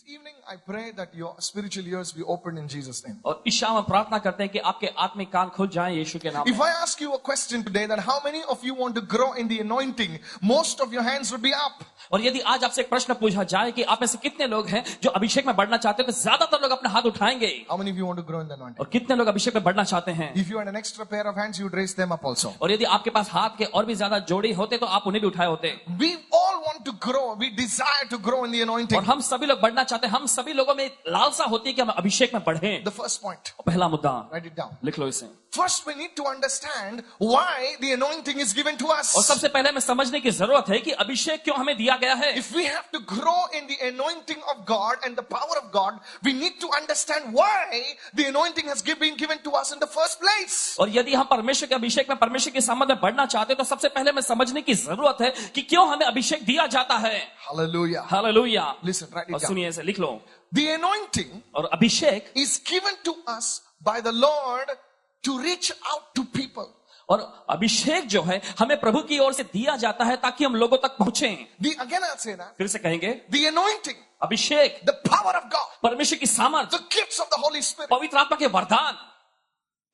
evening, I pray that your spiritual ears be opened in Jesus' name. और इस शाम हम प्रार्थना करते हैं कि आपके आत्मिक कान खुल जाएं यीशु के नाम If I ask you a question today, that how many of you want to grow in the anointing, most of your hands would be up. और यदि आज आपसे एक प्रश्न पूछा जाए कि आप में से कितने लोग हैं जो अभिषेक में बढ़ना चाहते हैं, तो ज्यादातर लोग अपने हाथ उठाएंगे. How many of you want to grow in the anointing? और कितने लोग अभिषेक में बढ़ना चाहते हैं? If you had an extra pair of hands, you would raise them up also. और यदि आपके पास हाथ के और भी ज्यादा जोड़ी होते तो आप उन्हें भी उठाए होते. We all want to grow. We desire to grow in the anointing. और हम सभी लोग बढ़ना चाहते हैं. हम सभी लोगों में लालसा होती है कि हम अभिषेक में बढ़ें. The first point. पहला मुद्दा, Write it down. लिख लो इसे. First, we need to understand why the anointing is given to us. और सबसे पहले हमें समझने की जरूरत है कि अभिषेक क्यों हमें दिया गया है. If we have to grow in the anointing of God and the power of God, we need to understand why the anointing has been given to us in the first place. और यदि हम परमेश्वर के अभिषेक में, परमेश्वर के सामर्थ्य में बढ़ना चाहते हैं, तो सबसे पहले हमें समझने की जरूरत है कि क्यों हमें अभिषेक दिया जाता है. Hallelujah. हालेलुया. Listen, write और it down. सुनिए इसे, लिख लो. The anointing और अभिषेक is given to us by the Lord to reach out to people. और अभिषेक जो है हमें प्रभु की ओर से दिया जाता है ताकि हम लोगों तक पहुंचें. Again I'll say that. फिर से कहेंगे, The anointing, Abhishek, the power of God, परमेश्वर की सामर्थ्य, the gifts of the Holy Spirit पवित्र आत्मा के वरदान,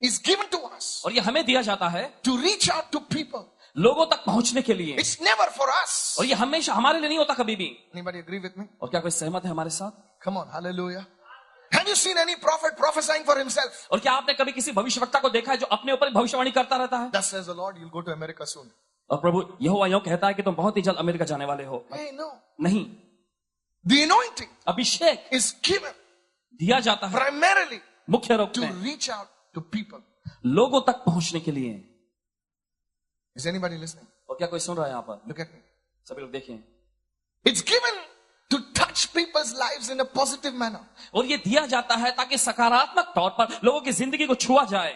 is given to us और ये हमें दिया जाता है to reach out to people. लोगों तक पहुंचने के लिए. It's never for us. और ये हमेशा हमारे लिए नहीं होता कभी भी. Anybody agree with me? और क्या कोई सहमत है हमारे साथ? Come on, hallelujah. Have you seen any prophet prophesying for himself? और क्या आपने कभी किसी भविष्यवक्ता को देखा है जो अपने ऊपर भविष्यवाणी करता रहता है? Thus says the Lord, you'll go to America soon. और प्रभु यहोवा यूं कहता है कि तुम बहुत ही जल्द अमेरिका जाने वाले हो. Hey, no. नहीं, The anointing Abhishek is given दिया जाता है primarily मुख्य रूप to में reach out to people. लोगों तक पहुंचने के लिए. Is anybody listening? और क्या कोई सुन रहा है यहाँ पर? Look at me. सभी लोग देखें. It's given to touch people's lives in a positive manner. और ये दिया जाता है ताकि सकारात्मक तौर पर लोगों की जिंदगी को छुआ जाए.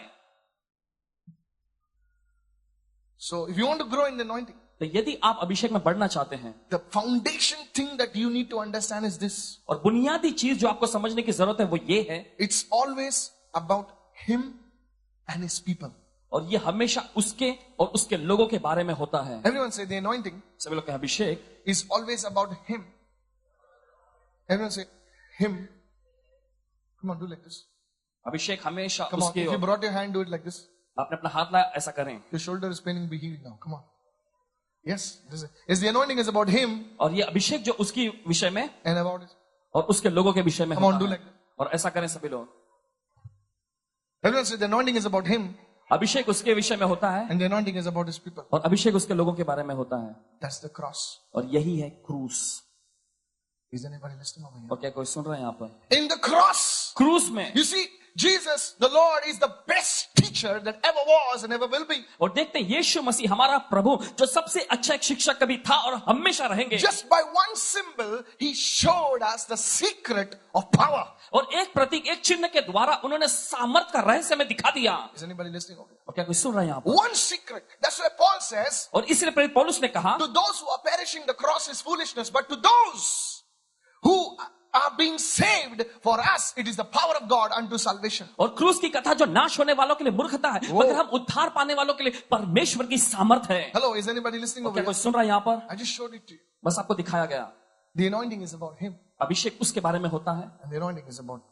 So if you want to grow in the anointing, तो यदि आप अभिषेक में बढ़ना चाहते हैं, the foundation thing that you need to understand is this. और बुनियादी चीज जो आपको समझने की जरूरत है वो ये है, It's always about him and his people. और ये हमेशा उसके और उसके लोगों के बारे में होता है. Everyone say the anointing सभी लोग कहें अभिषेक is always about him. Everyone say him. Come on, do like this. अभिषेक हमेशा Come on. उसके If you और. brought your hand, do it like this. आपने अपना हाथ लाया, ऐसा करें. Your shoulder is paining, be healed now. Come on. Yes. Is the anointing is about him और ये अभिषेक जो उसकी विषय में and about it. और उसके लोगों के विषय में Come on, होता do है. like that. और ऐसा करें सभी लोग. Everyone say the anointing is about him अभिषेक उसके विषय में होता है and the anointing is about his people. और अभिषेक उसके लोगों के बारे में होता है. That's the cross. और यही है क्रूस. Is anybody listening over here? और क्या कोई सुन रहा है यहाँ पर? In the cross, क्रूस में. you see, Jesus, the Lord, is the best teacher that ever was and ever will be. और देखते हैं यीशु मसीह हमारा प्रभु जो सबसे अच्छा एक शिक्षक कभी था और हमेशा रहेंगे. Just by one symbol, he showed us the secret of power. और एक प्रतीक, एक चिन्ह के द्वारा उन्होंने सामर्थ का रहस्य हमें दिखा दिया. Is anybody listening over here? और क्या कोई सुन रहा है यहाँ पर? One secret. That's why Paul says, और इसलिए प्रेरित पौलुस ने कहा, to those who are perishing, the cross is foolishness. But to those who are being saved, for us, it is the power of God unto salvation. और क्रूस की कथा जो नाश होने वालों के लिए मूर्खता है, मगर हम उद्धार पाने वालों के लिए परमेश्वर की सामर्थ है. Hello, is anybody listening और over क्या here? कोई सुन रहा है यहाँ पर? I just showed it to you. बस आपको दिखाया गया. The anointing is about him, अभिषेक उसके बारे में होता है and the anointing is about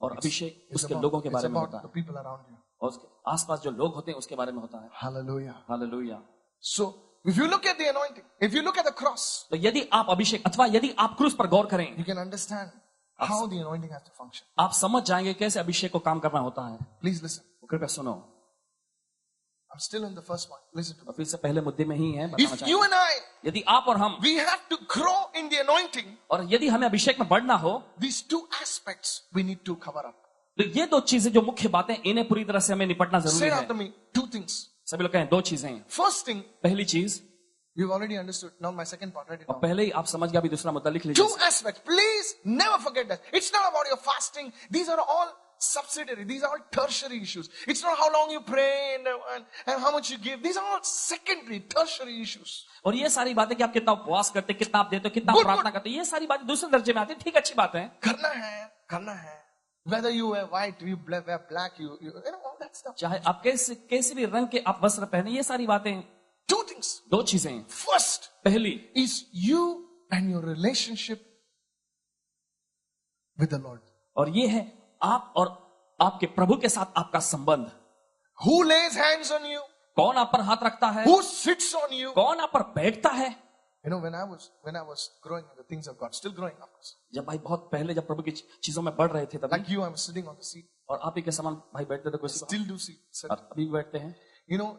और अभिषेक it's उसके about, लोगों के it's बारे में about होता the है people around you. और उसके आसपास जो लोग होते हैं उसके बारे में होता है. Hallelujah. Hallelujah. So, if you look at the anointing, if you look at the cross, तो यदि आप अभिषेक अथवा यदि आप क्रूस पर गौर करें, you can understand how the anointing has to function. आप समझ जाएंगे कैसे अभिषेक को काम करना होता है. Please listen. कृपया सुनो. I'm still in the first one. Listen to me. और फिर से पहले मुद्दे में ही है, बताना If you चाहेंगे. and I, यदि आप और हम, we have to grow in the anointing, और यदि हमें अभिषेक में बढ़ना हो, these two aspects we need to cover up. तो ये दो चीजें जो मुख्य बातें, इन्हें पूरी तरह से हमें निपटना Say जरूरी after है. me, two things. सभी लोग कहें दो चीजें. First thing, पहली चीज, you've already understood. Now my second part, write it और down. पहले ही आप समझ गए, अभी दूसरा मुद्दा लिख लीजिए. Two aspects. Please never forget that. It's not about your fasting. These are all subsidiary. These are all tertiary issues. It's not how long you pray and how much you give. These are all secondary, tertiary issues. और ये सारी बातें कि आप कितना उपवास करते, कितना आप देते हो, कितना Good, प्रार्थना करते, ये सारी बातें दूसरे दर्जे में आती है. ठीक, अच्छी बात है. करना है. Whether you wear white, you wear black, you know all that stuff. चाहे आप कैसे भी रंग के आप वस्त्र पहने, ये सारी बातें. Two things. दो चीजें. First पहली is you and your relationship with the Lord. और ये है आप और आपके प्रभु के साथ आपका संबंध. Who lays hands on you? कौन आप पर हाथ रखता है? Who sits on you? कौन आप पर बैठता है? You know, when I was growing in the things of God, still growing, of course. जब भाई बहुत पहले जब प्रभु की चीजों में बढ़ रहे थे तब Like you, I'm sitting on the seat. और आप ही के समान भाई बैठते थे कुछ Still do sit. और अभी भी बैठते हैं. You know,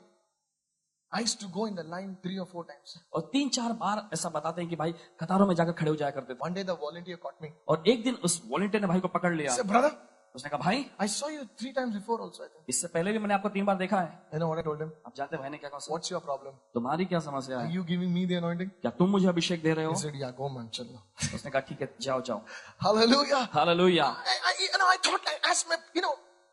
I used to go in the line 3 or 4 times. और 3-4 बार ऐसा बताते हैं कि भाई कतारों में जाकर खड़े हो जाया करते थे. One day the volunteer caught me. और एक दिन उस वॉलंटियर ने भाई को पकड़ He लिया. said, brother, उसने कहा भाई I saw you 3 times before also, I think. इससे पहले भी मैंने आपको 3 बार देखा है. You know what I told him? आप जानते हैं भाई ने क्या कहा? What's your problem? तुम्हारी क्या समस्या Are है? you giving me the anointing? क्या तुम मुझे अभिषेक दे रहे हो? He said, yeah, go man, chalo. उसने कहा ठीक है जाओ जाओ. Hallelujah. Hallelujah. I thought, I asked my,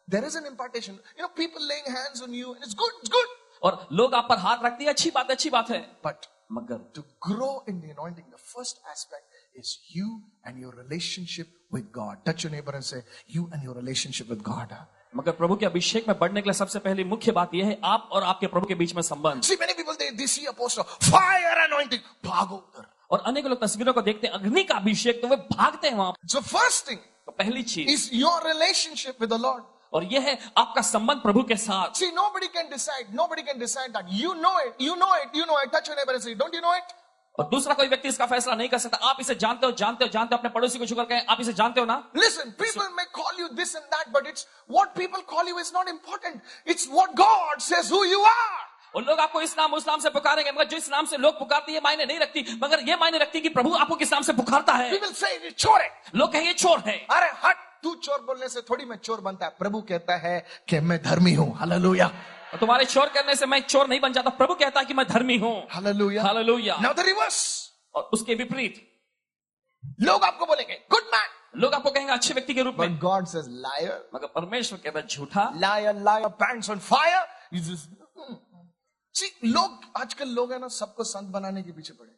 there is an impartation. People laying hands on you, and it's good, it's good. और लोग आप पर हाथ रखते हैं, अच्छी बात है. But मगर to grow in the anointing, the first aspect is you and your relationship with God. Touch your neighbor and say, you and your relationship with God. मगर प्रभु के अभिषेक में बढ़ने के लिए सबसे पहली मुख्य बात यह है आप और आपके प्रभु के बीच में संबंध. See, many people, they see a poster, fire anointing, भागो उधर. और अनेक लोग तस्वीरों को देखते हैं अग्नि का अभिषेक तो वे भागते हैं वहां. So first thing तो पहली चीज is your relationship with the Lord. और यह है आपका संबंध प्रभु के साथ. See, nobody can decide that. You know it. Touch your neighbor and say, don't you know it? और दूसरा कोई व्यक्ति इसका फैसला नहीं कर सकता. आप इसे जानते हो अपने पड़ोसी को शुक्र करें आप इसे जानते हो ना. Listen, people may call you this and that, but it's what people call you is not important. It's what God says who you are. और लोग आपको इस नाम उस नाम से पुकारेंगे मगर जो इस नाम से लोग पुकारते हैं ये मायने नहीं रखती. मगर ये मायने रखती कि प्रभु आपको किस नाम से पुकारता है. People say, चोर है. लोग कहेंगे ये चोर है. अरे हट, तू चोर बोलने से थोड़ी मैं चोर बनता है. प्रभु कहता है कि मैं धर्मी हूँ. हालेलुया. और तुम्हारे चोर करने से मैं चोर नहीं बन जाता. प्रभु कहता है कि मैं धर्मी हूँ. Hallelujah. Hallelujah. Now the reverse. और उसके विपरीत लोग आपको बोलेंगे good man. लोग आपको कहेंगे अच्छे व्यक्ति के रूप में. But God says liar. मगर परमेश्वर कहता है झूठा. Liar, pants on fire. See, आजकल लोग है ना सबको संत बनाने के पीछे पड़े.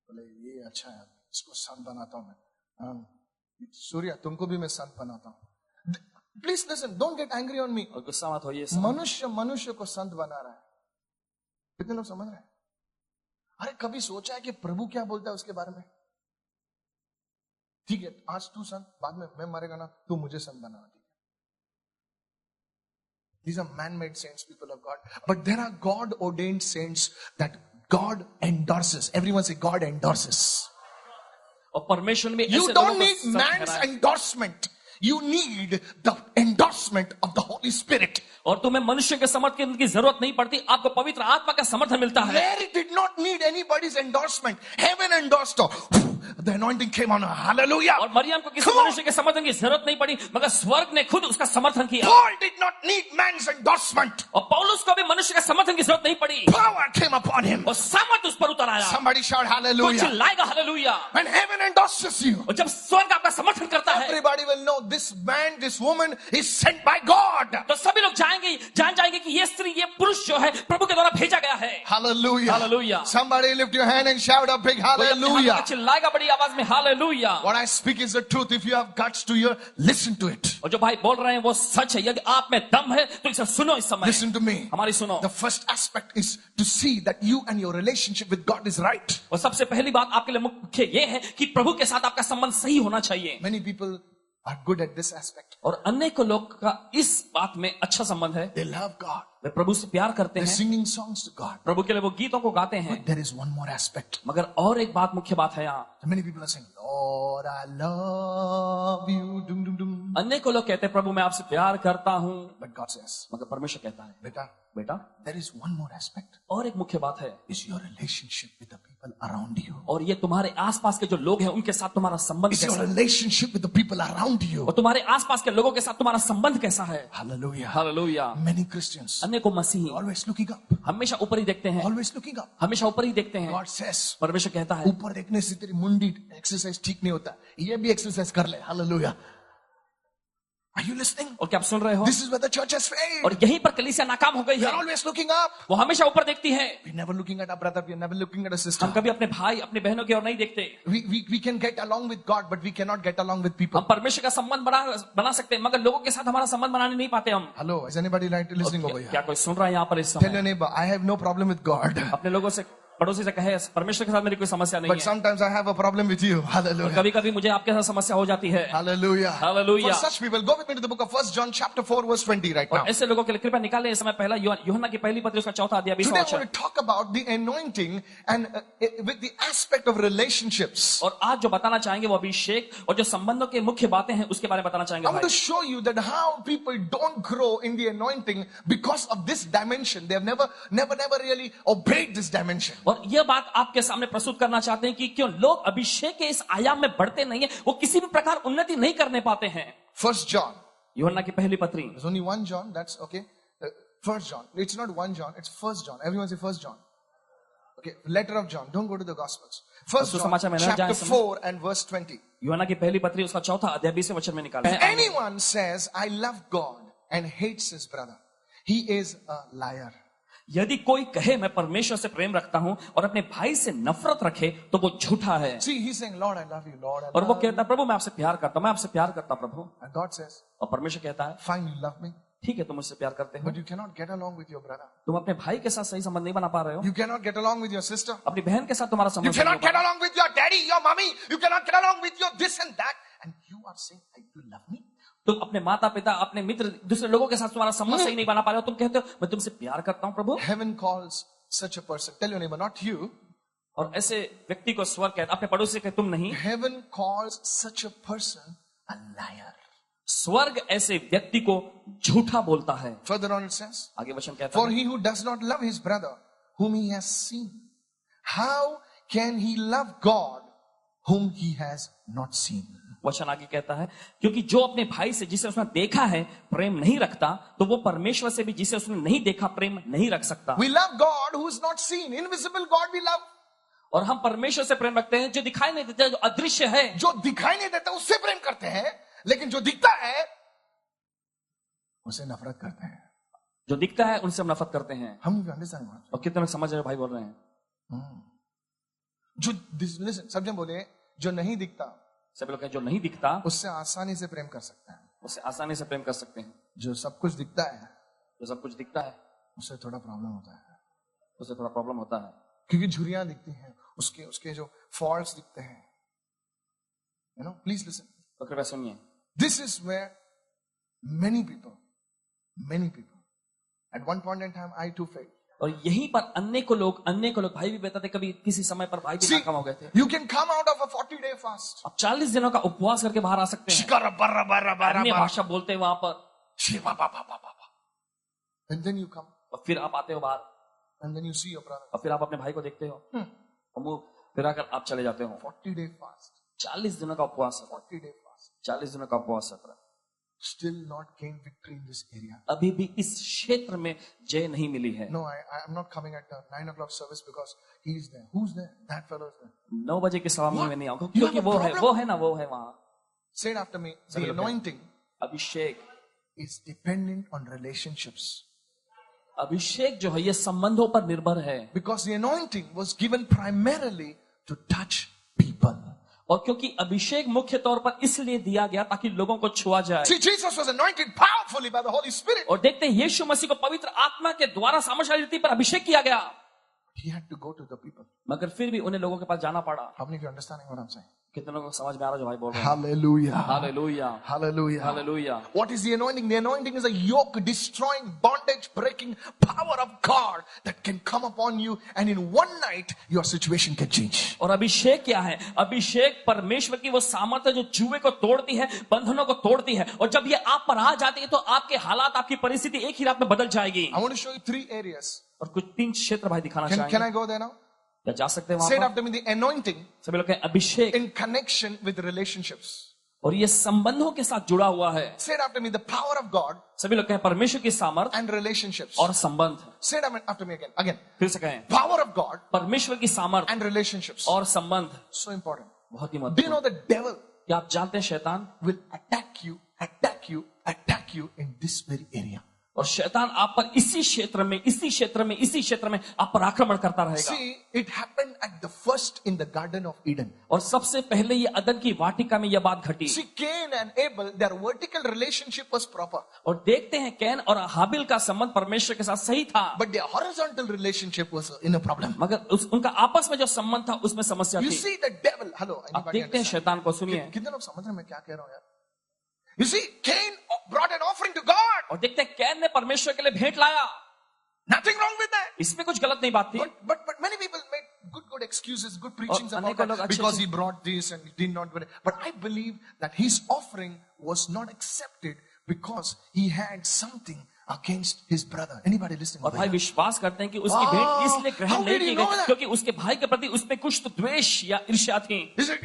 बोले ये अच्छा है, इसको संत बनाता हूं मैं. सूर्या तुमको भी मैं संत बनाता हूं. Please listen, don't get angry on me. और गुस्सा मत होइए. मनुष्य को संत बना रहा है. कितने लोग समझ रहे हैं? अरे कभी सोचा है कि प्रभु क्या बोलता है उसके बारे में? ठीक है, आज तू संत, बाद में मैं मरेगा ना, तू मुझे संत बना. These are man-made saints, people of God. But there are God-ordained saints that God endorses. Everyone say God endorses. और परमेश्वर में You don't need man's endorsement. You need the endorsement of the Holy Spirit. और तुम्हें मनुष्य के समर्थन की जरूरत नहीं पड़ती. आपको पवित्र आत्मा का समर्थन मिलता है. Mary did not need anybody's endorsement. Heaven endorsed her. The anointing came on her. Hallelujah. और मरियम को किसी मनुष्य के समर्थन की जरूरत नहीं पड़ी मगर स्वर्ग ने खुद उसका समर्थन किया. Paul did not need man's endorsement. और पौलुस को भी मनुष्य के समर्थन की जरूरत नहीं पड़ी. Power came upon him. और सामर्थ उस पर उतर आया. Somebody shout hallelujah. कुछ लाएगा hallelujah. When heaven endorses you, और जब स्वर्ग आपका समर्थन करता है everybody will know this man, this woman is sent by God. तो सभी लोग जान जाएंगे कि ये स्त्री ये पुरुष जो है प्रभु के द्वारा भेजा गया है. Hallelujah. Hallelujah. Somebody lift your hand and shout a big hallelujah. चिल्लाएगा बड़ी आवाज में hallelujah. What I speak is the truth. If you have guts to hear, listen to it. और जो भाई बोल रहे हैं वो सच है. यदि आप में दम है तो इसे सुनो. इस समय Listen to me. हमारी सुनो. The first aspect is to see that you and your relationship with God is right. और सबसे पहली बात आपके लिए मुख्य ये है कि प्रभु के साथ आपका संबंध सही होना चाहिए. Many people are good at this aspect. और अनेक लोग का इस बात में अच्छा संबंध है. They love God. वे प्रभु से प्यार करते They're हैं. singing songs to God. प्रभु के लिए वो गीतों को गाते हैं. But there is one more aspect. मगर और एक बात मुख्य बात है यहाँ. Many people are saying, Lord, I love you. Dum, dum, dum. अनेक लोग कहते हैं प्रभु मैं आपसे प्यार करता हूँ. But God says, मगर परमेश्वर कहता है बेटा, बेटा there is one more aspect. और एक मुख्य बात है. Is your relationship with the people around you. और ये तुम्हारे आसपास के जो लोग हैं उनके साथ तुम्हारा संबंध Is your कैसा है. relationship with the people around you. और तुम्हारे आसपास के लोगों के साथ तुम्हारा संबंध कैसा है. Hallelujah. हालेलुया. Many Christians अनेकों मसीही always looking up. हमेशा ऊपर ही देखते हैं. Always looking up. हमेशा ऊपर ही देखते हैं. God says, परमेश्वर कहता है ऊपर देखने से तेरी मुंडी एक्सरसाइज ठीक नहीं होता. ये भी एक्सरसाइज कर ले. Hallelujah. Are you listening? और क्या आप सुन रहे हो. This is where the church has failed. और यहीं पर कलीसिया नाकाम हो गई We है. are always looking up. वो हमेशा ऊपर देखती है. We're never looking at our brother. We're never looking at our sister. हम कभी अपने भाई अपनी बहनों की ओर नहीं देखते. We can get along with God, but we cannot get along with people. हम परमेश्वर का संबंध बना सकते हैं मगर लोगों के साथ हमारा संबंध बनाने नहीं पाते हम. Hello, is anybody listening over here? क्या कोई सुन रहा है यहाँ पर इस Tell समय. your neighbor, I have no problem with God. अपने लोगों से पड़ोसी से कहे परमेश्वर के साथ मेरी कोई समस्या नहीं But है, sometimes I have a problem with you. Hallelujah. कभी कभी मुझे आपके साथ समस्या हो जाती है. Hallelujah. Hallelujah. For such people, go with me to the book of 1 John chapter 4 verse 20 right now. और ऐसे लोगों के लिए कृपया निकालें इस समय पहला यूहन्ना की पहली पत्री उसका 4 अध्याय 20वां Today I वचन. want to talk about the anointing and with the aspect of relationships. और आज जो बताना चाहेंगे वो अभिषेक और जो संबंधों के मुख्य बातें हैं उसके बारे में बताना चाहेंगे I want भाई. to show you that how people don't grow in the anointing because of this dimension. They have never really obeyed this dimension. और यह बात आपके सामने प्रस्तुत करना चाहते हैं कि क्यों लोग अभिषेक के इस आयाम में बढ़ते नहीं है, वो किसी भी प्रकार उन्नति नहीं करने पाते हैं. 1 John. यूहन्ना की पहली पत्री. There's only 1 John. That's okay. 1 John. It's not 1 John. It's 1 John. Everyone say 1 John. Okay. Letter of John. Don't go to the Gospels. 1 John chapter 4 and verse 20. यूहन्ना की पहली पत्री उसका 4 अध्याय 20वें वचन में निकाला If है. anyone says, I love God and hates his brother, he is a liar. यदि कोई कहे मैं परमेश्वर से प्रेम रखता हूं और अपने भाई से नफरत रखे तो वो झूठा है. See, he's saying, Lord, I love you, Lord. I और वो love कहता है प्रभु मैं आपसे प्यार करता हूं, मैं आपसे प्यार करता हूं प्रभु. you. And God says, और परमेश्वर कहता है fine, you love me, ठीक है तुम मुझसे प्यार करते हो, but you cannot get along with your brother. तुम अपने भाई के साथ सही संबंध नहीं बना पा रहे हो, You cannot get along with your sister. अपनी बहन के साथ तुम्हारा You संबंध नहीं cannot हो get पा रहा. along with your daddy, your mommy. You cannot get along with your this and that. And you are saying, you love me? तुम अपने माता पिता अपने मित्र दूसरे लोगों के साथ तुम्हारा संबंध सही नहीं बना पा रहे हो, तुम कहते हो मैं तुमसे प्यार करता हूं प्रभु. Heaven calls such a person. Tell your neighbor, not you. और ऐसे व्यक्ति को स्वर्ग कहता, अपने पड़ोसी से कहते तुम नहीं, Heaven calls such a person a liar. स्वर्ग ऐसे व्यक्ति को झूठा बोलता है. Further on it says, आगे वचन कहता for है he who does not love his brother whom he has seen, how can he love God whom he has not seen? वचन आगे कहता है क्योंकि जो अपने भाई से जिसे उसने देखा है प्रेम नहीं रखता तो वो परमेश्वर से भी जिसे उसने नहीं देखा प्रेम नहीं रख सकता. We love God who is not seen. Invisible God we love. और हम परमेश्वर से प्रेम रखते हैं जो दिखाई नहीं देता, जो अदृश्य है. जो दिखाई नहीं देता उससे प्रेम करते हैं, लेकिन जो दिखता है उसे नफरत करते हैं. जो दिखता है उनसे हम नफरत करते हैं. हम अंडरस्टैंड. और कितने लोग समझ रहे हो भाई बोल रहे हैं. जो सब जन बोले जो नहीं दिखता सभी लोग जो नहीं दिखता उससे आसानी से प्रेम कर सकते हैं. उससे आसानी से प्रेम कर सकते हैं. जो सब कुछ दिखता है जो सब कुछ दिखता है उससे थोड़ा प्रॉब्लम होता है. उससे थोड़ा प्रॉब्लम होता है क्योंकि झुर्रियां दिखती हैं, उसके जो फॉल्ट्स दिखते हैं. You know, please listen. तो कृपया सुनिए. This is where many people at one point in time I too failed. और यहीं पर अन्य को लोग भाई भी बताते कभी किसी समय पर भाई भी See, नाकाम हो गए थे. you can come out of a 40-day fast. अब 40 दिनों का उपवास करके बाहर आ सकते हैं, अन्य भाषा बोलते हैं वहां पर, And then you come और फिर आप आते हो बाहर and then you see your brother. और फिर आप अपने भाई को देखते हो और मुंह फिराकर आप चले जाते हो. 40-day fast. 40 दिनों का उपवास है, 40-day fast. 40 दिनों का उपवास है. Still not gain victory in this area. अभी भी इस क्षेत्र में जय नहीं मिली है. No, I am not coming at the 9 o'clock service because he is there. Who's there? That fellow is there. 9 बजे की सभा में नहीं आऊंगा You क्योंकि have a वो है ना वहां. Say it after me. सभी The लोग कहें. anointing Abhishek is dependent on relationships. अभिषेक जो है ये संबंधों पर निर्भर है. Because the anointing was given primarily to touch people. और क्योंकि अभिषेक मुख्य तौर पर इसलिए दिया गया ताकि लोगों को छुआ जाए. See, Jesus was anointed powerfully by the Holy Spirit. और देखते हैं यीशु मसीह को पवित्र आत्मा के द्वारा सामर्थ्यशाली रीति पर अभिषेक किया गया, He had to go to the people. मगर फिर भी उन्हें लोगों के पास जाना पड़ा. How many of you are understanding what I'm saying? कितने लोगों को समझ में आ रहा है जो भाई बोल रहे हैं. Hallelujah. Hallelujah, Hallelujah. Hallelujah. What is the anointing? The anointing is a yoke destroying, bondage breaking power of God that can come upon you, and in one night your situation can change. और अभिषेक क्या है? अभिषेक परमेश्वर की वो सामर्थ्य जो जुए को तोड़ती है, बंधनों को तोड़ती है, और जब ये आप पर आ जाती है तो आपके हालात, आपकी परिस्थिति एक ही रात में बदल जाएगी. I want to show you 3 areas. और कुछ 3 क्षेत्र भाई दिखाना Can चाहेंगे. I go there now? क्या जा सकते हैं Say it वहां पर? after me. The anointing सभी लोग कहें अभिषेक, in connection with relationships. और ये संबंधों के साथ जुड़ा हुआ है. Say it after me. The power of God सभी लोग कहें परमेश्वर की सामर्थ्य and relationships. और संबंध. Say it after me again. फिर से कहें Power of God परमेश्वर की सामर्थ्य and relationships. और संबंध. So important. बहुत ही Do you महत्वपूर्ण. know the devil क्या आप जानते हैं शैतान will attack you in this very area? और शैतान आप पर इसी क्षेत्र में आप पर आक्रमण करता रहेगा। See, it happened at the first in the Garden of Eden. और सबसे पहले ये अदन की वाटिका में यह बात घटी। See, Cain and Abel, their vertical relationship was proper, और देखते हैं कैन और हाबिल का संबंध परमेश्वर के साथ सही था, but their horizontal relationship was in a problem. मगर उनका आपस में जो संबंध था उसमें समस्या You थी। see, the devil. Hello, आप anybody देखते हैं understand? शैतान को, सुनिए। कितने लोग समझ रहे हैं मैं क्या कह रहा हूं यार? You see, Cain brought an offering to God. और देखते हैं कैन ने परमेश्वर के लिए भेंट लाया, Nothing wrong with that. इसमें कुछ गलत नहीं बात थी। But many people made good excuses, good preachings और about अनेकों लोग that अच्छे- because he brought this and he did not. But I believe that his offering was not accepted because he had something against his brother. Anybody listening? और over भाई here? विश्वास करते हैं कि उसकी Oh, भेंट इसलिए how ग्रहण did नहीं he की know गई that? क्योंकि उसके भाई के प्रति उसमें कुछ तो द्वेष या ईर्ष्या थी। He said,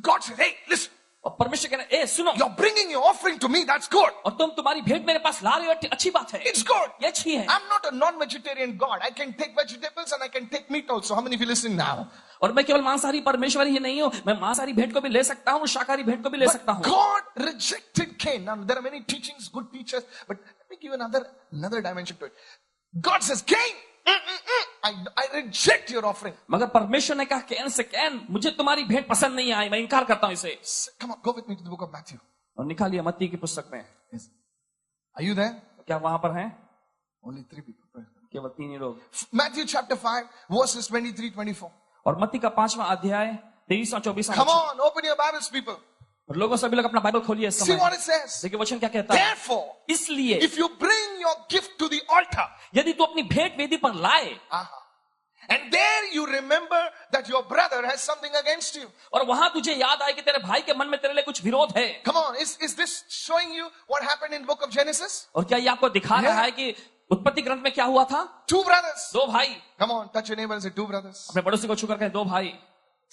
God said, hey, listen, और परमेश्वर कह रहे, ए सुनो, you're bringing your offering to me. That's good. और तुम्हारी भेंट मेरे पास ला रहे हो, अच्छी बात है, It's good. ये अच्छी है। I'm not a non-vegetarian God. I can take vegetables and I can take meat also. How many of you listening now? और मैं केवल मांसाहारी परमेश्वर ही नहीं हूँ, मैं मांसाहारी भेंट को भी ले सकता हूँ, शाकाहारी भेंट को भी ले सकता But हूँ। God rejected Cain. Now there are many teachings, good teachers, but let me give another dimension to it. God says, Cain, I reject your offering. मगर परमेश्वर ने कहा कैन से, कैन मुझे तुम्हारी भेंट पसंद नहीं आई, मैं इनकार करता हूँ इसे। Come on, go with me to the book of Matthew. और निकालिए मत्ती की पुस्तक में। Yes. Are you there? क्या वहां पर हैं? Only 3 people. केवल 3 ही लोग। Matthew chapter 5, verses 23-24. और मत्ती का 5वां अध्याय 23-24। Come on, open your Bibles, people. और लोगों सभी लोग अपना बाइबल खोलिए इस See समय। what it says. देखिए वचन क्या कहता है। Therefore, इसलिए if you bring your gift to the altar, यदि तू अपनी भेंट वेदी पर लाए, and there you remember that your brother has something against you. और वहां तुझे याद आए कि तेरे भाई के मन में तेरे लिए कुछ विरोध है। Come on, is this showing you what happened in book of Genesis? और क्या ये आपको दिखा Yeah. रहा है कि उत्पत्ति ग्रंथ में क्या हुआ था? 2 brothers. 2 भाई। Come on, touch your neighbor and say 2 brothers. अपने पड़ोसी को छूकर कहे 2 भाई।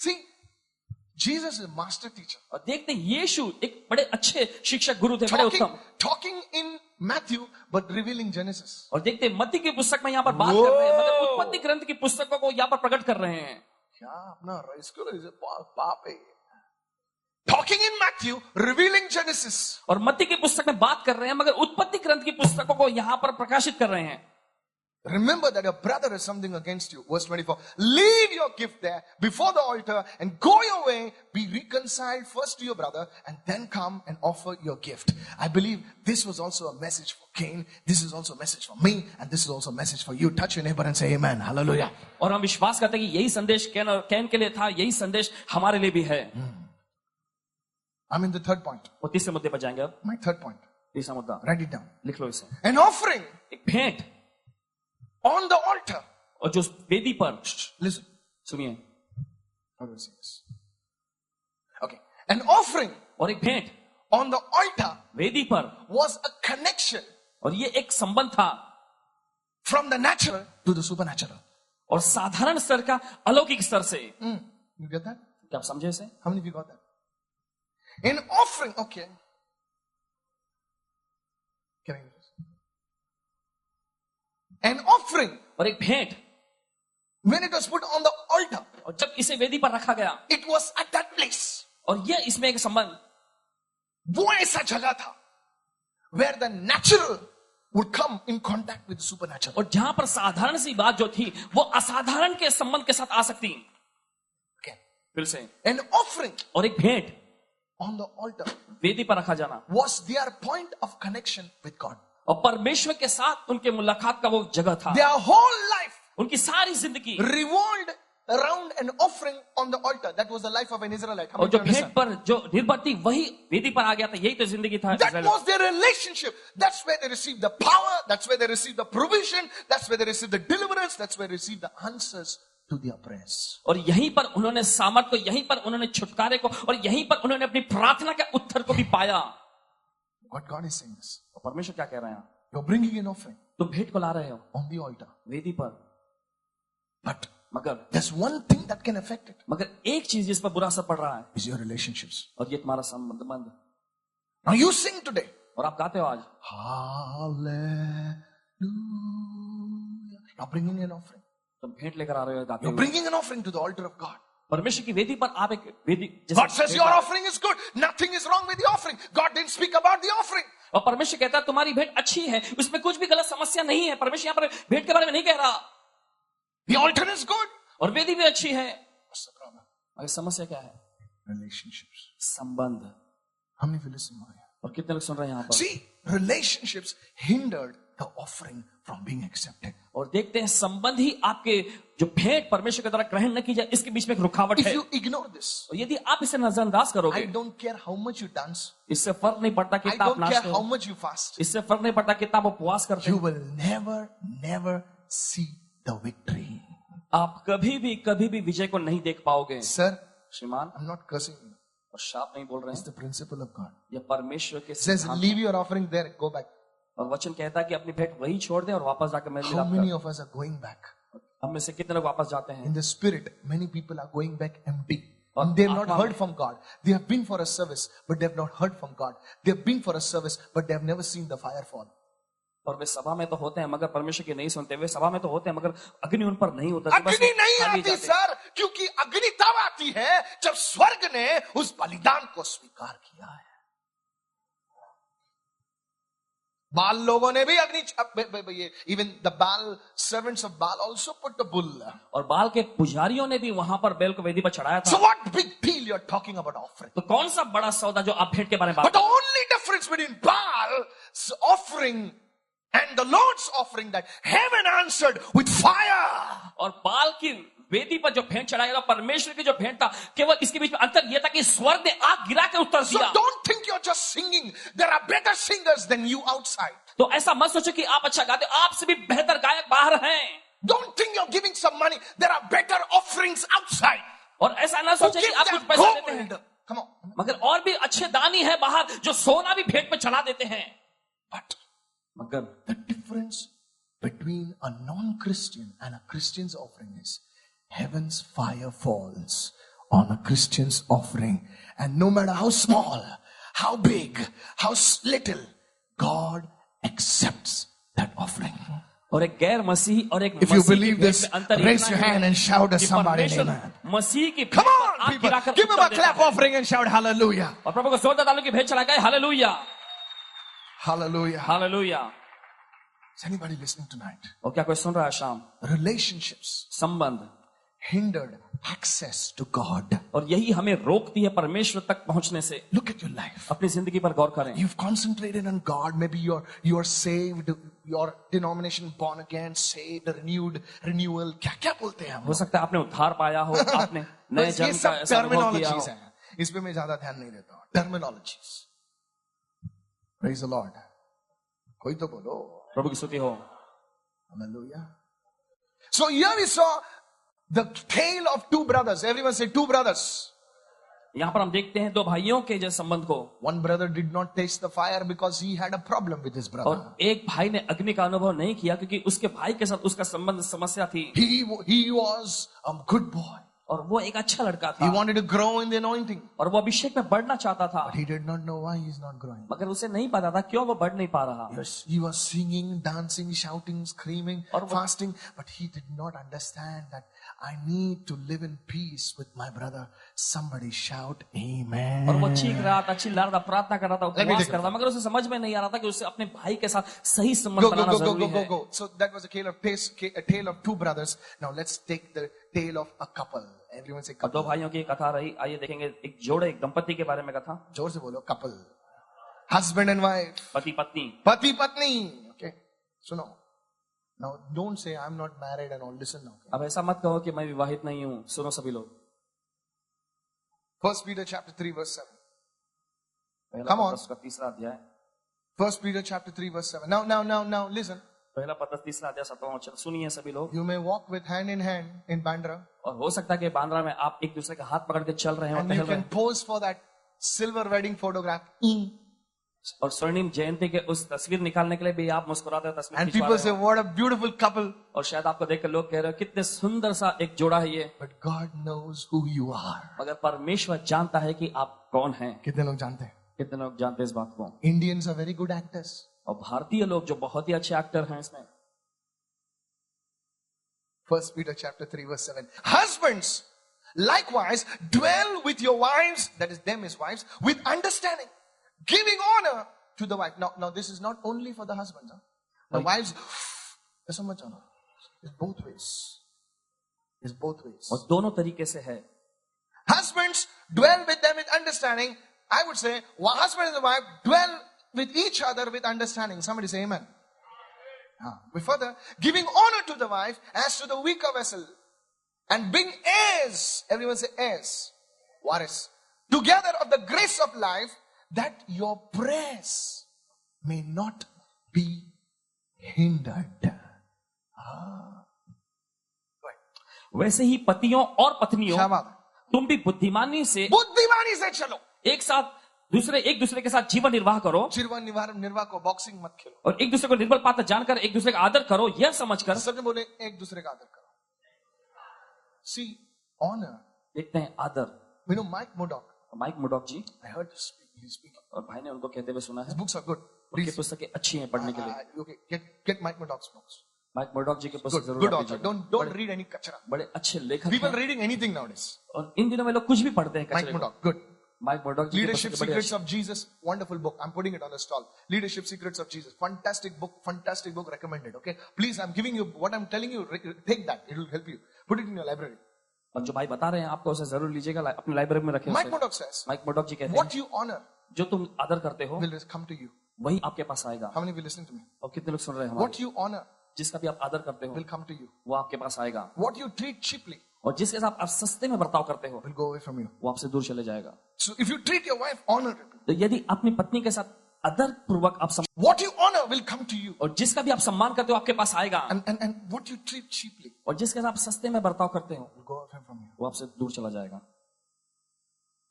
See, Jesus is a master teacher. और देखते हैं यीशु एक बड़े अच्छे शिक्षक गुरु थे, बड़े उत्तम। Talking in Matthew, but revealing Genesis. और देखते हैं मत्ती की पुस्तक में यहाँ पर बात कर रहे हैं, मगर उत्पत्ति ग्रंथ की पुस्तकों को यहाँ पर प्रकट कर रहे हैं। क्या अपना इसको पाप है। Talking in Matthew, revealing Genesis. और मत्ती की पुस्तक में बात कर रहे हैं, मगर उत्पत्ति ग्रंथ की पुस्तकों को यहाँ पर प्रकाशित कर रहे हैं। Remember that your brother has something against you. Verse 24. Leave your gift there before the altar and go your way. Be reconciled first to your brother and then come and offer your gift. I believe this was also a message for Cain. This is also a message for me. And this is also a message for you. Touch your neighbor and say amen. Hallelujah. और हम विश्वास करते हैं कि यही संदेश can के लिए था, यही संदेश हमारे लिए भी है। I'm in the third point. वो तीसरे मुद्दे पर जाएंगे अब। My third point. तीसरा मुद्दा Write it down. लिख लो इसे। An offering एक भेंट on the altar. और जो वेदी पर, Listen. सुनिए, How do I say this? Okay. An offering और एक भेंट on the altar वेदी पर, was a connection और ये एक संबंध था from the natural to the supernatural. और साधारण स्तर का अलौकिक स्तर से। You get that? क्या आप समझे इसे? How many of you got that? An offering, okay. Can I use this? An offering, और एक भेंट, when it was put on the altar, और जब इसे वेदी पर रखा गया, it was at that place. और ये इसमें एक संबंध, वो ऐसा जगह था where the natural would come in contact with the supernatural. और जहां पर साधारण सी बात जो थी वो असाधारण के संबंध के साथ आ सकती। Okay. फिर से, An offering और एक भेंट on the altar वेदी पर रखा जाना was their point of connection with God. और परमेश्वर के साथ उनके मुलाकात का वो जगह था। Their whole life उनकी सारी जिंदगी revolved around an offering on the altar. That was the life of an Israelite. How और many जो of you भेंट understand? पर जो निर्भर थी वही वेदी पर आ गया था, यही तो जिंदगी था। That was their relationship. That's where they received the power. That's where they received the provision. That's where they received the deliverance. That's where they received the answers to their prayers. और यहीं पर उन्होंने सामर्थ को, यहीं पर उन्होंने छुटकारे को, और यहीं पर उन्होंने अपनी प्रार्थना के उत्तर को भी पाया। What God is saying is, और परमेश्वर क्या कह रहे हैं? you're bringing an offering तुम भेंट को ला रहे हो on the altar. वेदी पर, But मगर there's one thing that can affect it. एक चीज जिस पर बुरा असर पड़ रहा है, Is your relationships. और ये तुम्हारा संबंध। Now you sing today. और आप गाते हो आज, Hallelujah. You're bringing an offering. तुम भेंट लेकर आ रहे हो, गाते You're हो, bringing an offering to the altar of God. परमेश्वर की वेदी पर आप एक वेदी God says your offering is good. Nothing is wrong with the offering. God didn't speak about the offering. और परमेश्वर कहता है तुम्हारी भेंट अच्छी है, उसमें कुछ भी गलत समस्या नहीं है। परमेश्वर यहाँ पर भेंट के बारे में नहीं कह रहा। The altar is good. और वेदी भी अच्छी है। What's the problem? अगर समस्या क्या है? Relationships. संबंध। How many of you listen here? और कितने लोग सुन रहे हैं यहाँ पर? See, relationships hindered the offering from being accepted. और देखते हैं संबंध ही आपके जो भेंट परमेश्वर के द्वारा ग्रहण न की जाए इसके बीच में एक रुकावट If है। you ignore this, और यदि आप इसे नजरअंदाज करोगे, I don't care how much you dance. इससे फर्क नहीं पड़ता I कितना आप don't care नाचते how हो, much you fast. इससे फर्क नहीं पड़ता कितना आप उपवास करते You हो, will never see the victory. आप कभी भी विजय को नहीं देख पाओगे। Sir, श्रीमान, I'm not cursing you. और शाप नहीं बोल रहे It's हैं, the principle of God. यह परमेश्वर के It says, सिद्धांत leave हैं। your offering there, go back. और वचन कहता है कि अपनी भेंट वही छोड़ दे और वापस जाकर मेरे How मिलाप many कर। of us are going back? हम में से कितने लोग वापस जाते हैं? In the spirit, many people are going back empty. और And they have not आत्मा heard में- from God. They have been for a service, but they have not heard from God. They have been for a service, but they have never seen the fire fall. और वे सभा में तो होते हैं मगर परमेश्वर की नहीं सुनते। वे सभा में तो होते हैं मगर अग्नि उन पर नहीं होता। बस अग्नि नहीं खाली आती जाते हैं। सर, क्योंकि अग्नि तब आती है जब स्वर्ग ने उस बलिदान को स्वीकार किया है। बाल लोगों ने भी अग्नि, इवन द बाल सर्वेंट्स ऑफ बाल ऑल्सो पुट द बुल। और बाल के पुजारियों ने भी वहां पर बैल को वेदी पर चढ़ाया So था। what big deal you're talking about offering? तो कौन सा बड़ा सौदा जो आप भेंट के बारे में But बात the only difference between Baal's offering and the Lord's offering that heaven answered with fire. और बाल की वेदी पर जो भेंट चढ़ाया था, परमेश्वर की जो भेंट था, केवल इसके बीच में अंतर यह था कि स्वर्ग ने आग गिरा कर उत्तर So दिया। don't think you're just singing. There are better singers than you outside. तो ऐसा मत सोचो कि आप अच्छा गाते हो, आपसे भी बेहतर गायक बाहर हैं। Don't think you're giving some money. There are better offerings outside. और ऐसा ना Who सोचे कि give आप them कुछ पैसा देते हैं, gold? Come on. मगर और भी अच्छे दानी है बाहर जो सोना भी भेंट में चढ़ा देते हैं। But मगर the difference between a non-Christian and a Christian's offering is heaven's fire falls on a Christian's offering. And no matter how small, how big, how little, God accepts that offering. और एक गैर मसीही और एक If you मसीह की believe भेंट this, में अंतर raise इतना your ही hand है and shout at कि somebody, परमेश्वर amen. मसीह की Come भेंट पर on, आग people. गिराकर Give him उत्तर a देता clap है। offering and shout hallelujah. और प्रभु को जोरदार तालियों की भेंट चढ़ाकर hallelujah Hallelujah. Hallelujah. Is anybody listening tonight? और क्या कोई सुन रहा है शाम? Relationships संबंध, hindered access to God. और यही हमें रोकती है परमेश्वर तक पहुंचने से। Look at your life. अपनी जिंदगी पर गौर करें। You've concentrated on God. Maybe you're saved, your denomination born again, saved, renewed, renewal. क्या बोलते हैं हम? हो सकता है आपने उद्धार पाया हो, आपने नए ये जन्म का सब ऐसा अनुभव किया terminologies हो। हैं. इस पे मैं ज्यादा ध्यान नहीं देता हूँ. Terminologies. Praise the Lord. कोई तो बोलो. प्रभु की स्तुति हो। Hallelujah. So here we saw the tale of two brothers. Everyone say two brothers. यहाँ पर हम देखते हैं दो भाइयों के जो संबंध को। One brother did not taste the fire because he had a problem with his brother. और एक भाई ने अग्नि का अनुभव नहीं किया क्योंकि उसके भाई के साथ उसका संबंध समस्या थी। He was a good boy. और वो एक अच्छा लड़का He था wanted to grow in the anointing. और वो अभिषेक में बढ़ना चाहता था, But he did not know why he's not growing. मगर उसे नहीं पता था क्यों वो बढ़ नहीं पा रहा। Yes, he was singing, dancing, shouting, screaming, और वो- fasting, but he did not understand that I need to live in peace with my brother. Somebody shout amen. और वो चीख रहा था, चिल्ला रहा था, प्रार्थना कर रहा था, Let me उपवास take कर रहा था, मगर उसे समझ में नहीं आ रहा था कि उसे अपने भाई के साथ सही संबंध Go, बनाना go, go, go, जरूरी go, है। go. So that was a tale of two brothers. Now let's take the tale of a couple. Everyone say और दो couple. भाइयों की कथा रही। आइए देखेंगे एक जोड़े, एक दंपति के बारे में कथा। जोर से बोलो couple. Husband and wife. पति पत्नी। Pati patni. Okay. Suno. Now don't say I'm not married and all. Listen now. Okay? अब ऐसा मत कहो कि मैं विवाहित नहीं हूँ। सुनो सभी लोग। 1 Peter chapter 3 verse 7. पहला Come on. पत्रस का तीसरा अध्याय। 1 Peter chapter 3 verse 7. Now listen. पहला पत्रस तीसरा अध्याय 7वां वचन। सुनिए सभी लोग। You may walk with hand in hand in Bandra. और हो सकता है कि बांद्रा में आप एक दूसरे का हाथ पकड़ के चल रहे हो, And you टहल रहे can हो। pose for that silver wedding photograph. और स्वर्णिम जयंती के उस तस्वीर निकालने के लिए भी आप मुस्कुराते हो, तस्वीर And खिंचवा people रहे say, हो। what a beautiful couple. और शायद आपको देखकर लोग कह रहे हो कितने सुंदर सा एक जोड़ा है ये। But God knows who you are. मगर परमेश्वर जानता है कि आप कौन हैं। कितने लोग जानते हैं? कितने लोग जानते हैं इस बात को? Indians are very good actors. और भारतीय लोग जो बहुत ही अच्छे एक्टर हैं इसमें। 1 Peter chapter 3 verse 7. Husbands, Likewise, dwell with your wives, that is them as wives, with understanding, giving honor to the wife. Now this is not only for the husbands. Huh? The wives, ऐसा मत जाना. It's both ways. It's both ways. और दोनों तरीके से है. Husbands, dwell with them with understanding. I would say, husband and wife, dwell with each other with understanding. Somebody say amen. We further, giving honor to the wife as to the weaker vessel. And being heirs, everyone say heirs, waris, together of the grace of life, that your prayers may not be hindered. वैसे ही पतियों और पत्नियों, तुम भी बुद्धिमानी से चलो, एक दूसरे के साथ जीवन निर्वाह करो. जीवन निर्वाह को बॉक्सिंग मत खेलो. और एक दूसरे को निर्बल पात्र जानकर एक दूसरे का आदर करो, यह समझकर. सबने बोले एक दूसरे का आदर करो. See, honor. देखते हैं आदर. You know Mike Murdock ji, I heard he's speaking. और भाई ने उनको कहते हुए सुना है. His books are good. उनकी पुस्तकें अच्छी हैं पढ़ने के लिए. Okay, get Mike Murdock's books. Mike Murdock ji के पुस्तक जरूर Good author. Don't read any kachara. बड़े अच्छे लेखक People हैं. reading anything nowadays. और इन दिनों में लोग कुछ भी पढ़ते हैं Mike कचरे को. Murdock, good. माइक मुर्डॉक जी की Leadership पुस्तकें बड़ी Secrets अच्छी. of Jesus, wonderful book. I'm putting it on the stall. Leadership Secrets of Jesus, fantastic book recommended. Okay, please, I'm giving you what I'm telling you. Take that; it will help you. Put it in your library. और जो भाई बता रहे हैं आपको उसे जरूर लीजिएगा, अपनी लाइब्रेरी में रखें. Mike Murdock says, mic Murdock जी कहते what हैं, you honor जो तुम आदर करते हो will come to you. वही आपके पास आएगा. How many of you listening to me? और कितने लोग सुन रहे हैं What हमारे? you honor जिसका भी आप आदर करते हो will come to you. वो आपके पास आएगा. What you treat cheaply और जिसके साथ आप सस्ते में बर्ताव करते हो will go away from you. वो आपसे दूर चले जाएगा. So if you treat your wife honorably, तो यदि अपनी पत्नी के साथ आदर पूर्वक आप what you honor will come to you. और जिसका भी आप सम्मान करते हो आपके पास आएगा. And what you treat cheaply और जिसके साथ आप सस्ते में बर्ताव करते हो will go away from you. वो आपसे दूर चला जाएगा.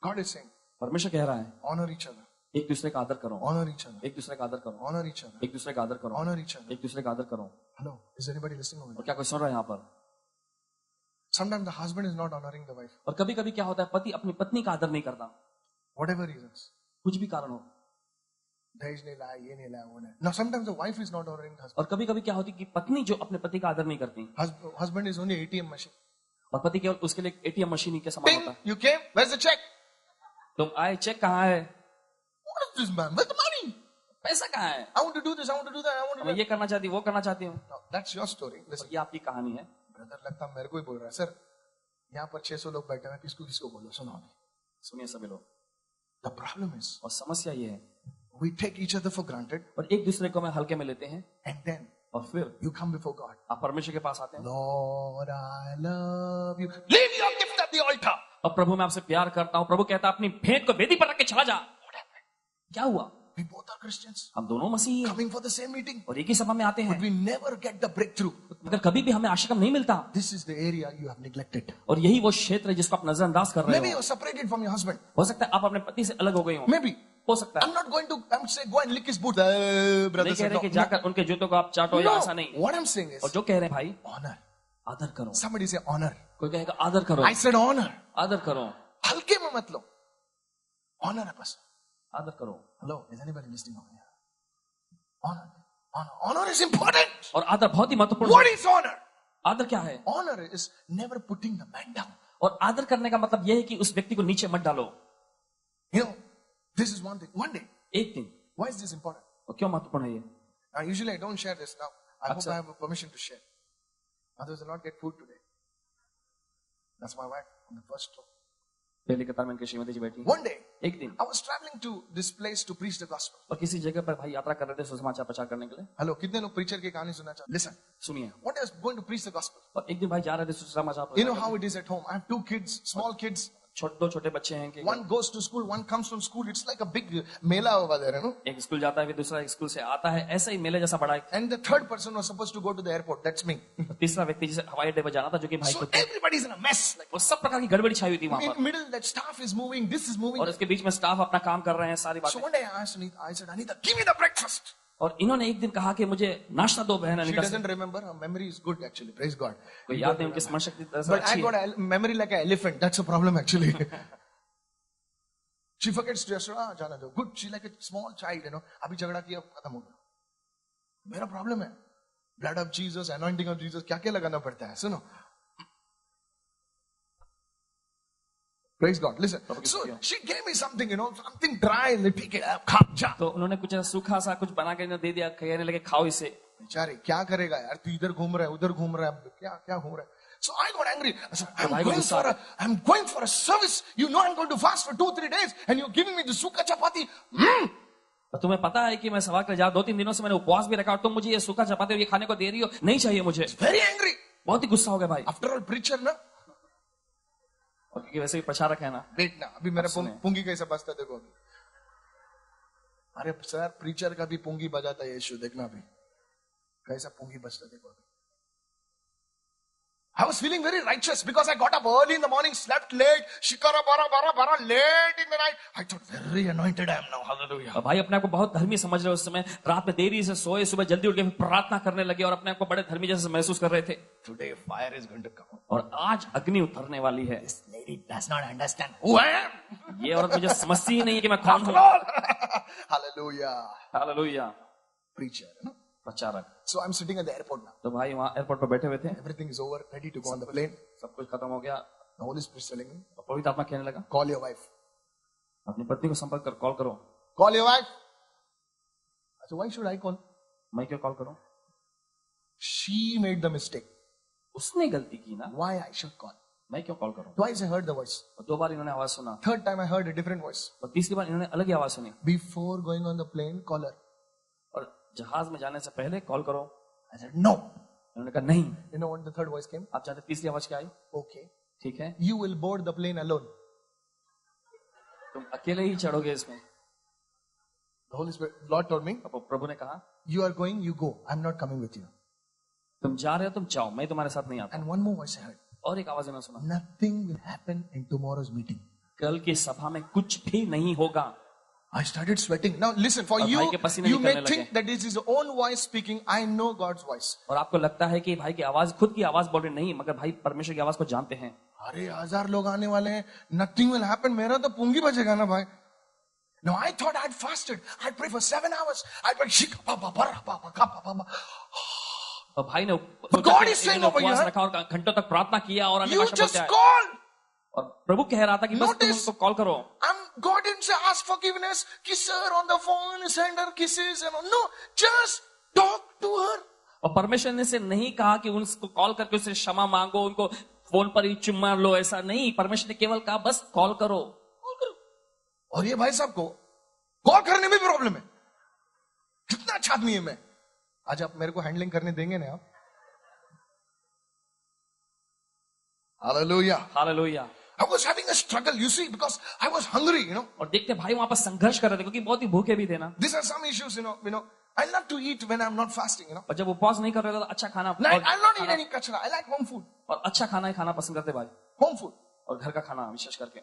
God is saying, परमेश्वर कह रहा है, honor each other. एक दूसरे का आदर करो. Honor each other. एक दूसरे का आदर करो. Honor each other. एक दूसरे का आदर करो. Honor each other. एक दूसरे का आदर करो. Hello, is anybody listening over और here? क्या कोई सुन रहा है यहाँ पर? Sometimes the husband is not honoring the wife. और कभी कभी क्या होता है, पति अपनी पत्नी का आदर नहीं करता, Whatever reasons. कुछ भी कारण हो. दहेज नहीं लाया, ये नहीं लाया, वो नहीं. Now sometimes the wife is not honoring the husband. और कभी कभी क्या होती है कि पत्नी जो अपने पति का आदर नहीं करती, Husband is only ATM machine. और पति केवल उसके लिए एटीएम मशीन ही के समान Ping, होता है. you came, where's the check? तुम आए, चेक कहाँ है? What is this man? Where's the money? पैसा कहाँ है? I want to do this, I want to do that, I want to do मैं that. ये करना चाहती हूँ, वो करना चाहती हूँ. No, that's your story. Listen, ये आपकी कहानी है. brother लगता मेरे को ही बोल रहा है. Sir, यहाँ पर 600 लोग बैठे हैं, किसको बोलो, सुनो अभी. सुनिए सभी लोग. The problem is, और समस्या ये है, we take each other for granted, और एक दूसरे को मैं हल्के में लेते हैं, and then और फिर you come before God. आप परमेश्वर के पास आते हैं. Lord, I love you. Leave your gift at the altar. और प्रभु मैं आपसे प्यार करता हूँ. प्रभु कहता है अपनी भेंट को वेदी पर रख के चला जा. क्या हुआ? We both are Christians, हम दोनों मसीही हैं coming for the same meeting, और एक ही सभा में आते हैं, but we never get the breakthrough. मगर कभी भी हमें आशीर्वाद नहीं मिलता. This is the area you have neglected. और यही वो क्षेत्र है जिसको आप नजरअंदाज कर रहे Maybe हो. you're separated from your husband. हो सकता है आप अपने पति से अलग हो गए हो. Maybe. हो सकता है. I'm not going to, I'm saying go and lick his boot. Brother नहीं कह said, रहे कि no. जाकर उनके जूतों को आप चाटो या ऐसा नहीं. What I'm saying is और जो कह रहे हैं भाई, honor. आदर करो. Somebody say honor. कोई कहेगा आदर करो. I said honor. आदर करो. हल्के में मत लो. Honor a person. आदर करो. Hello, is anybody listening over here? Honor. Honor is important. और आदर बहुत ही महत्वपूर्ण What है. is honor? आदर क्या है? Honor is never putting the man down. और आदर करने का मतलब यह है कि उस व्यक्ति को नीचे मत डालो. You know, this is one thing. One day. एक दिन. Why is this important? और क्यों महत्वपूर्ण है ये? Now, usually I don't share this now. I hope Accept. I have permission to share. Others will not get food today. That's my wife on the first row. पहले कतार में इनकी श्रीमती जी बैठी. One day, एक दिन I was traveling to this place to preach the gospel. और किसी जगह पर भाई यात्रा कर रहे थे सुसमाचार प्रचार करने के लिए. Hello, कितने लोग preacher की कहानी सुनना चाहते? Listen. सुनिए. One day I was going to preach the gospel. और एक दिन भाई जा रहे थे सुसमाचार You know प्रचार how it is at home. I have 2 kids, small kids. दो छोटे बच्चे हैं कि One goes to school, one comes from school. It's like a big mela over there, you know. एक स्कूल जाता है फिर दूसरा एक स्कूल से आता है. ऐसा ही मेले जैसा बड़ा है. And the third person was supposed to go to the airport. That's me. तीसरा व्यक्ति जिसे हवाई अड्डे पर जाना था जो कि भाई So खुद everybody's in a mess. Like वो सब प्रकार की गड़बड़ी छाई हुई थी वहां in पर. middle, that staff is moving. This is moving. और इसके बीच में स्टाफ अपना काम कर रहे हैं सारी So बातें. one day I asked Anita, I said, Anita, give me the breakfast. और इन्होंने एक दिन कहा कि मुझे नाश्ता दो बहन She अनीता से. doesn't remember. Her memory is good actually. Praise God. कोई याद नहीं उनकी स्मरण शक्ति तरह से But I अच्छी got है. a memory like an elephant. That's a problem actually. She forgets to just जाना दो. Good. She like a small child, you know. अभी झगड़ा किया खत्म हो गया. मेरा problem है. Blood of Jesus, anointing of Jesus. क्या क्या लगाना पड़ता है? सुनो. Praise God. Listen. So she gave me something, something dry. Take it up. खा जा. तो उन्होंने कुछ सूखा सा कुछ बना के दे दिया, कहने लगे खाओ इसे. बेचारे क्या करेगा यार, तू इधर घूम रहा है उधर घूम रहा है, क्या क्या घूम रहा है. So I got angry. I said, I'm going for a service. You know I'm going to fast for 2-3 days and you're giving me the सूखा चपाती. तो तुम्हें पता है कि मैं सभा के लिए जा 2-3 दिनों से मैंने उपवास भी रखा और तुम मुझे ये सूखा चपाती और ये खाने को दे रही हो, नहीं चाहिए मुझे. Very angry. बहुत ही गुस्सा हो गया भाई. After all, preacher ना. और क्योंकि वैसे भी प्रचारक है ना. वेट ना, अभी मेरा पुंगी कैसा बजता देखो अभी. अरे सर, प्रीचर का भी पुंगी बजाता है यीशु, देखना अभी कैसा पुंगी बजता देखो अभी. I was feeling very righteous because I got up early in the morning, slept late, shikara bara late in the night. I thought, very anointed I am now. Hallelujah. और भाई अपने आप को बहुत धर्मी समझ रहे उस समय, रात में देरी से सोए, सुबह जल्दी उठ के प्रार्थना करने लगे और अपने आप को बड़े धर्मी जैसे महसूस कर रहे थे. Today fire is going to come. और आज अग्नि उतरने वाली है. This lady does not understand who I am. ये औरत मुझे समझती ही नहीं है कि मैं कौन हूँ. Hallelujah. Hallelujah. Preacher. प्रचारक. So I'm sitting at the airport now. तो भाई वहाँ एयरपोर्ट पर बैठे हुए थे. Everything is over, ready to go on the plane. सब कुछ खत्म हो गया. The Holy Spirit is telling me, पवित्र आत्मा कहने लगा, call your wife. अपनी पत्नी को संपर्क कर, कॉल करो. Call your wife. So why should I call? मैं क्यों कॉल करूं? She made the mistake. उसने गलती की ना. Why I should call? मैं क्यों कॉल करूं? Twice I heard the voice. और 2 बार इन्होंने आवाज सुना. Third time I heard a different voice. और तीसरी बार इन्होंने अलग ही आवाज सुनी. Before going on the plane, call her. और जहाज में जाने से पहले कॉल करो. I said no. उन्होंने कहा नहीं. You know what the third voice came? आप जानते तीसरी आवाज क्या आई? Okay. ठीक है. You will board the plane alone. तुम अकेले ही चढ़ोगे इसमें. The Holy Spirit, Lord told me, प्रभु ने कहा, you are going, you go. I'm not coming with you. तुम जा रहे हो, तुम जाओ, मैं तुम्हारे साथ नहीं आता. And one more voice I heard. और एक आवाज मैंने सुना. Nothing will happen in tomorrow's meeting. कल की सभा में कुछ भी नहीं होगा. I started sweating. Now listen, for you, you may think that this is your own voice speaking. I know God's voice. और आपको लगता है कि भाई की आवाज खुद की आवाज बोल रही नहीं, मगर भाई परमेश्वर की आवाज को जानते हैं. अरे 1000 लोग आने वाले हैं. Nothing will happen. मेरा तो पुंगी बजेगा ना भाई. No, I thought I'd fasted. I'd pray for 7 hours. I'd pray shika papa para papa kapa papa. और भाई ने God is saying over here, रखा और घंटों तक प्रार्थना किया और you just call. और प्रभु कह रहा था कि बस तुम उसको कॉल करो. God didn't say ask forgiveness, kiss her on the phone, send her kisses, no, just talk to her. और परमेश्वर ने से नहीं कहा कि उनको कॉल करके उससे क्षमा मांगो, उनको फोन पर ही चुम्मा लो, ऐसा नहीं. परमेश्वर ने केवल कहा बस कॉल करो. और ये भाई साहब को कॉल करने में भी प्रॉब्लम है. कितना अच्छा आदमी है मैं. आज आप मेरे को हैंडलिंग करने देंगे ना आप? Hallelujah. Hallelujah. I was having a struggle, you see, because I was hungry, और देखते भाई वहां पर संघर्ष कर रहे थे क्योंकि बहुत ही भूखे भी थे ना. These are some issues, I love to eat when I'm not fasting, और जब उपवास नहीं कर रहे थे तो अच्छा खाना. I'll not eat any kachra. I like home food. और अच्छा खाना ही खाना पसंद करते भाई. Home food. और घर का खाना विशेष करके.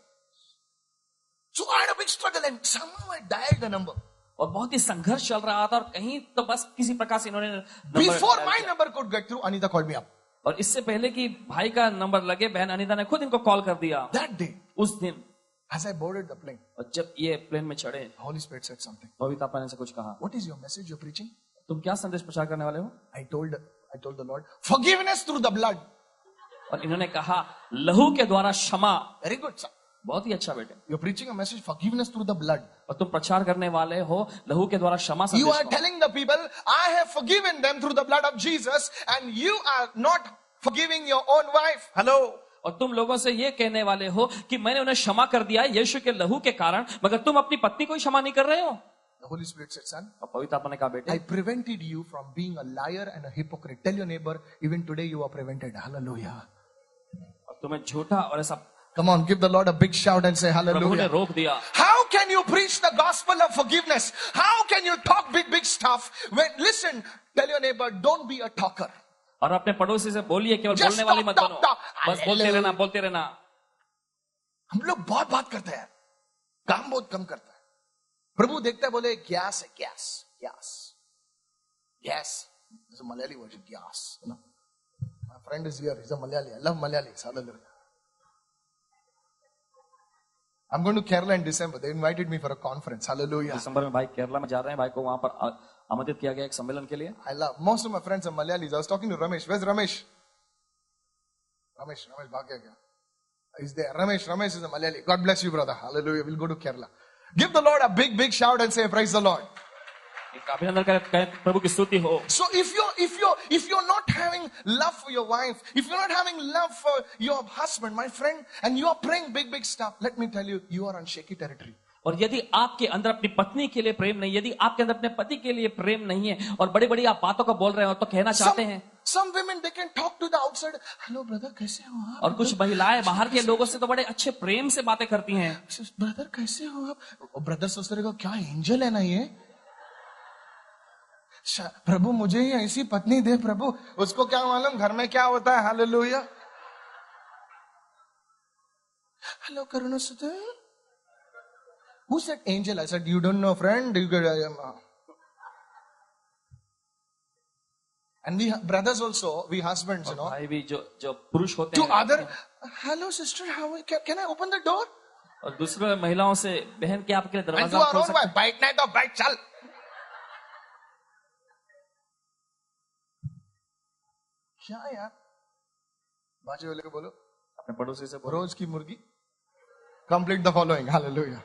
So I had a big struggle and somehow I dialed the number. और बहुत ही संघर्ष चल रहा था और कहीं तो बस किसी प्रकार से इन्होंने Before my number could get through, Anita called me up. और इससे पहले कि भाई का नंबर लगे, बहन अनीता ने खुद इनको कॉल कर दिया. That day, उस दिन, as I boarded the plane, और जब ये प्लेन में चढ़े, Holy Spirit said something. पवित्र आत्मा ने से कुछ कहा. What is your message you're preaching? तुम क्या संदेश प्रचार करने वाले हो? I told the Lord, forgiveness through the blood. और इन्होंने कहा लहू के द्वारा क्षमा. Very good, sir. बहुत ही अच्छा बेटे. You're preaching a message, forgiveness through the blood. और तुम प्रचार करने वाले हो लहू के द्वारा क्षमा. You are telling the people, I have forgiven them through the blood of Jesus, and you are not forgiving your own wife. Hello. और तुम लोगों से ये कहने वाले हो कि मैंने उन्हें क्षमा कर दिया है यीशु के लहू के कारण, मगर तुम अपनी पत्नी को ही क्षमा नहीं कर रहे हो. The Holy Spirit said, son, और पवित्र आत्मा ने कहा बेटे, I prevented you from being a liar and a hypocrite. Tell your neighbor, even today you are prevented. Hallelujah. और तुम्हें झूठा और ऐसा. Come on, give the Lord a big shout and say प्रभु ने hallelujah. रोक दिया. How can you preach the gospel of forgiveness? How can you talk big stuff? Listen, tell your neighbor, don't be a talker. और अपने पड़ोसी से बोलिए, केवल बोलने वाली मत बनो. बस बोलते रहना. हम लोग बहुत बात करते हैं, काम बहुत कम करता है. प्रभु देखता है, बोले गैस है, gas. It's a Malayali version, gas. My friend is here. He's a Malayali. I love Malayalis. Hallelujah. I'm going to Kerala in December. They invited me for a conference. Hallelujah. दिसंबर में भाई केरला में जा रहे हैं. भाई को वहां पर आमंत्रित किया गया एक सम्मेलन के लिए. I love. Most of my friends are Malayalis. I was talking to Ramesh. Where's Ramesh? Ramesh भाग गया क्या? Is there? Ramesh is a Malayali. God bless you, brother. Hallelujah. We'll go to Kerala. Give the Lord a big shout and say, praise the Lord. अभिनंदन करें, प्रभु की स्तुति हो. So if you're not having love for your wife, if you're not having love for your husband, my friend, and you are praying big stuff, let me tell you, you are on shaky territory. और यदि आपके अंदर अपनी पत्नी के लिए प्रेम नहीं, यदि आपके अंदर अपने पति के लिए प्रेम नहीं है और बड़ी-बड़ी आप बातों को बोल रहे हो तो कहना चाहते हैं. Some women, they can talk to the outside. Hello brother, कैसे हो आप? और कुछ महिलाएं बाहर के लोगों से तो बड़े अच्छे प्रेम से बातें करती हैं. ब्रदर कैसे हो आप? ब्रदर सोचते रहेगा क्या एंजल है ना ये. प्रभु मुझे ही ऐसी पत्नी दे प्रभु. उसको क्या मालूम घर में क्या होता है. हालेलुया. हेलो करुणा सुते. Who said angel? I said you don't know, friend. You could, and we brothers also, we husbands, you know. भाई भी जो पुरुष होते To हैं. other, hello sister, how can I open the door? और दूसरे महिलाओं से बहन क्या आपके लिए And to दरवाजा our खोल own सकते wife, bite नहीं तो bite चल. क्या यार? बाजू वाले को बोलो. अपने पड़ोसी से बोलो. रोज की मुर्गी. Complete the following. Hallelujah.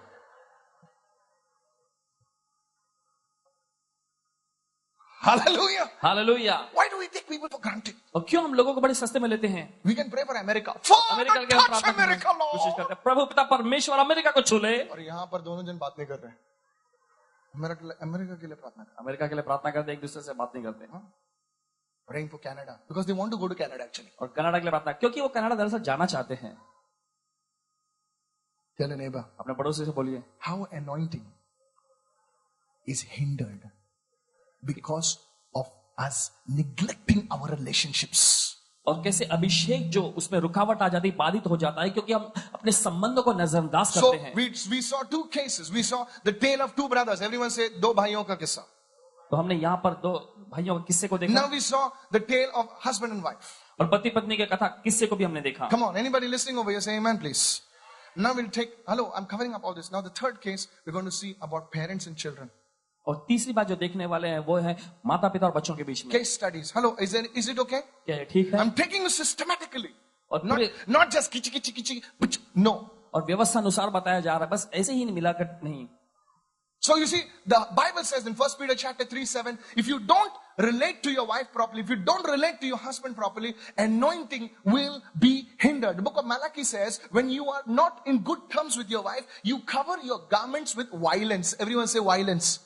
Hallelujah. Hallelujah. Why do we take people for granted? और क्यों हम लोगों को बड़े सस्ते में लेते हैं? We can pray for America. Father, America के लिए touch प्रार्थना करने America, की कोशिश Lord. करते हैं. प्रभु पिता परमेश्वर अमेरिका को छू ले. और यहाँ पर दोनों जन बात नहीं कर रहे हैं. अमेरिका के लिए प्रार्थना कर. अमेरिका के लिए प्रार्थना करते, एक दूसरे से बात नहीं करते हैं. Praying for Canada because they want to go to Canada actually. और कनाडा के लिए प्रार्थना, क्योंकि वो कनाडा दरअसल जाना चाहते हैं. Tell a neighbor. अपने पड़ोसी से बोलिए. How anointing is hindered because of us neglecting our relationships. और कैसे अभिषेक जो उसमें रुकावट आ जाती, बाधित हो जाता है क्योंकि हम अपने संबंधों को नजरअंदाज So करते हैं. we saw two cases. We saw the tale of two brothers. Everyone say दो भाइयों का किस्सा. तो हमने यहाँ पर दो भाइयों के किस्से को देखा. Now we saw the tale of husband and wife. और पति पत्नी के कथा किस्से को भी हमने देखा. Come on, anybody listening over here, say amen, please. Now we'll take. Hello, I'm covering up all this. Now the third case we're going to see about parents and children. और तीसरी बात जो देखने वाले हैं वो है माता पिता और बच्चों के बीच में. Case studies. Hello, is it okay? क्या ये ठीक है? I'm taking you systematically. और Not just kichi. No. और व्यवस्था अनुसार बताया जा रहा है, बस ऐसे ही मिलाकर नहीं. So you see, the Bible says in 1 Peter chapter 3:7, if you don't relate to your wife properly, if you don't relate to your husband properly, anointing will be hindered. The book of Malachi says, when you are not in good terms with your wife, you cover your garments with violence. Everyone say violence.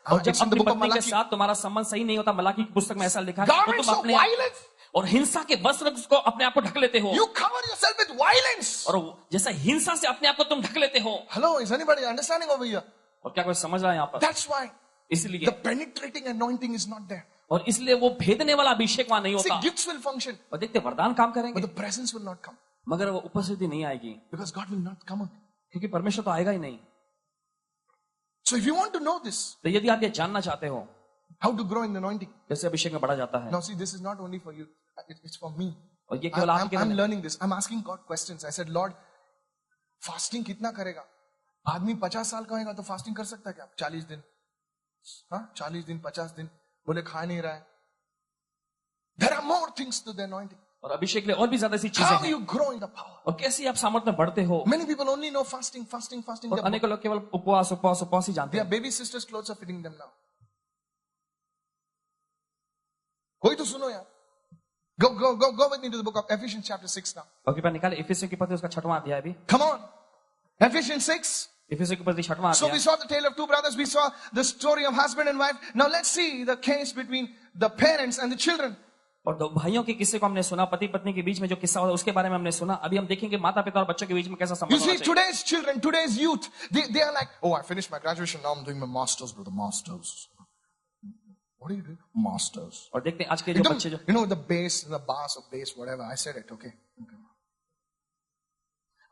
और जब It's in the अपनी book of पत्नी के Malachi. साथ तुम्हारा संबंध सही नहीं होता, मलाकी की पुस्तक में ऐसा लिखा है, तो Garments तुम of अपने violence. और हिंसा के वस्त्र को अपने आप को ढक लेते हो. You cover yourself with violence. और जैसा हिंसा से अपने आप को तुम ढक लेते हो. Hello, is anybody understanding over here? और क्या कोई समझ रहा है यहाँ पर? That's why इसलिए the penetrating anointing is not there. और इसलिए वो भेदने वाला अभिषेक वहां नहीं See, होता. gifts will function, और देखते वरदान काम but करेंगे the presence will not come मगर वो उपस्थिति नहीं आएगी, because God will not come on. क्योंकि परमेश्वर तो आएगा ही नहीं. So if you want to know this, तो यदि आप ये जानना चाहते हो how to grow in the anointing. कैसे अभिषेक में बढ़ा जाता है, Now see, this is not only for you. It's for me. और ये केवल आपके I'm लिए. learning this. I'm asking God questions. I said, Lord, fasting कितना करेगा? आदमी 50 साल का होगा तो फास्टिंग कर सकता है क्या? 40 दिन. हाँ, 40 दिन, 50 दिन. बोले खा नहीं रहा है. There are more things to the anointing. और अभिषेक के लिए और भी ज्यादा ऐसी चीजें How हैं. you grow in the power. और कैसे आप सामर्थ्य में बढ़ते हो. Many people only know fasting. और अनेक लोग केवल उपवास ही जानते Their हैं. baby sisters' clothes are fitting them now. कोई तो सुनो यार. Go with me to the book of Ephesians chapter 6 now. और कृपया निकाले इफिसियों की पत्री उसका 6वां अध्याय भी. Come on. Ephesians 6. इफिसियों की पत्री 6वां So we अध्याय. saw the tale of two brothers. We saw the story of husband and wife. Now let's see the case between the parents and the children. और दो भाइयों के किस्से को हमने सुना, पति पत्नी के बीच में जो किस्सा होता है उसके बारे में हमने सुना. अभी हम देखेंगे माता पिता और बच्चों के बीच में कैसा You संबंध see, होना चाहिए. today's children, today's youth, they are like, oh, I finished my graduation. Now I'm doing my masters, brother. Masters. What are you doing? Masters. और देखते हैं आज के जो बच्चे जो You know, the bass, the bass of bass, whatever. I said it, okay.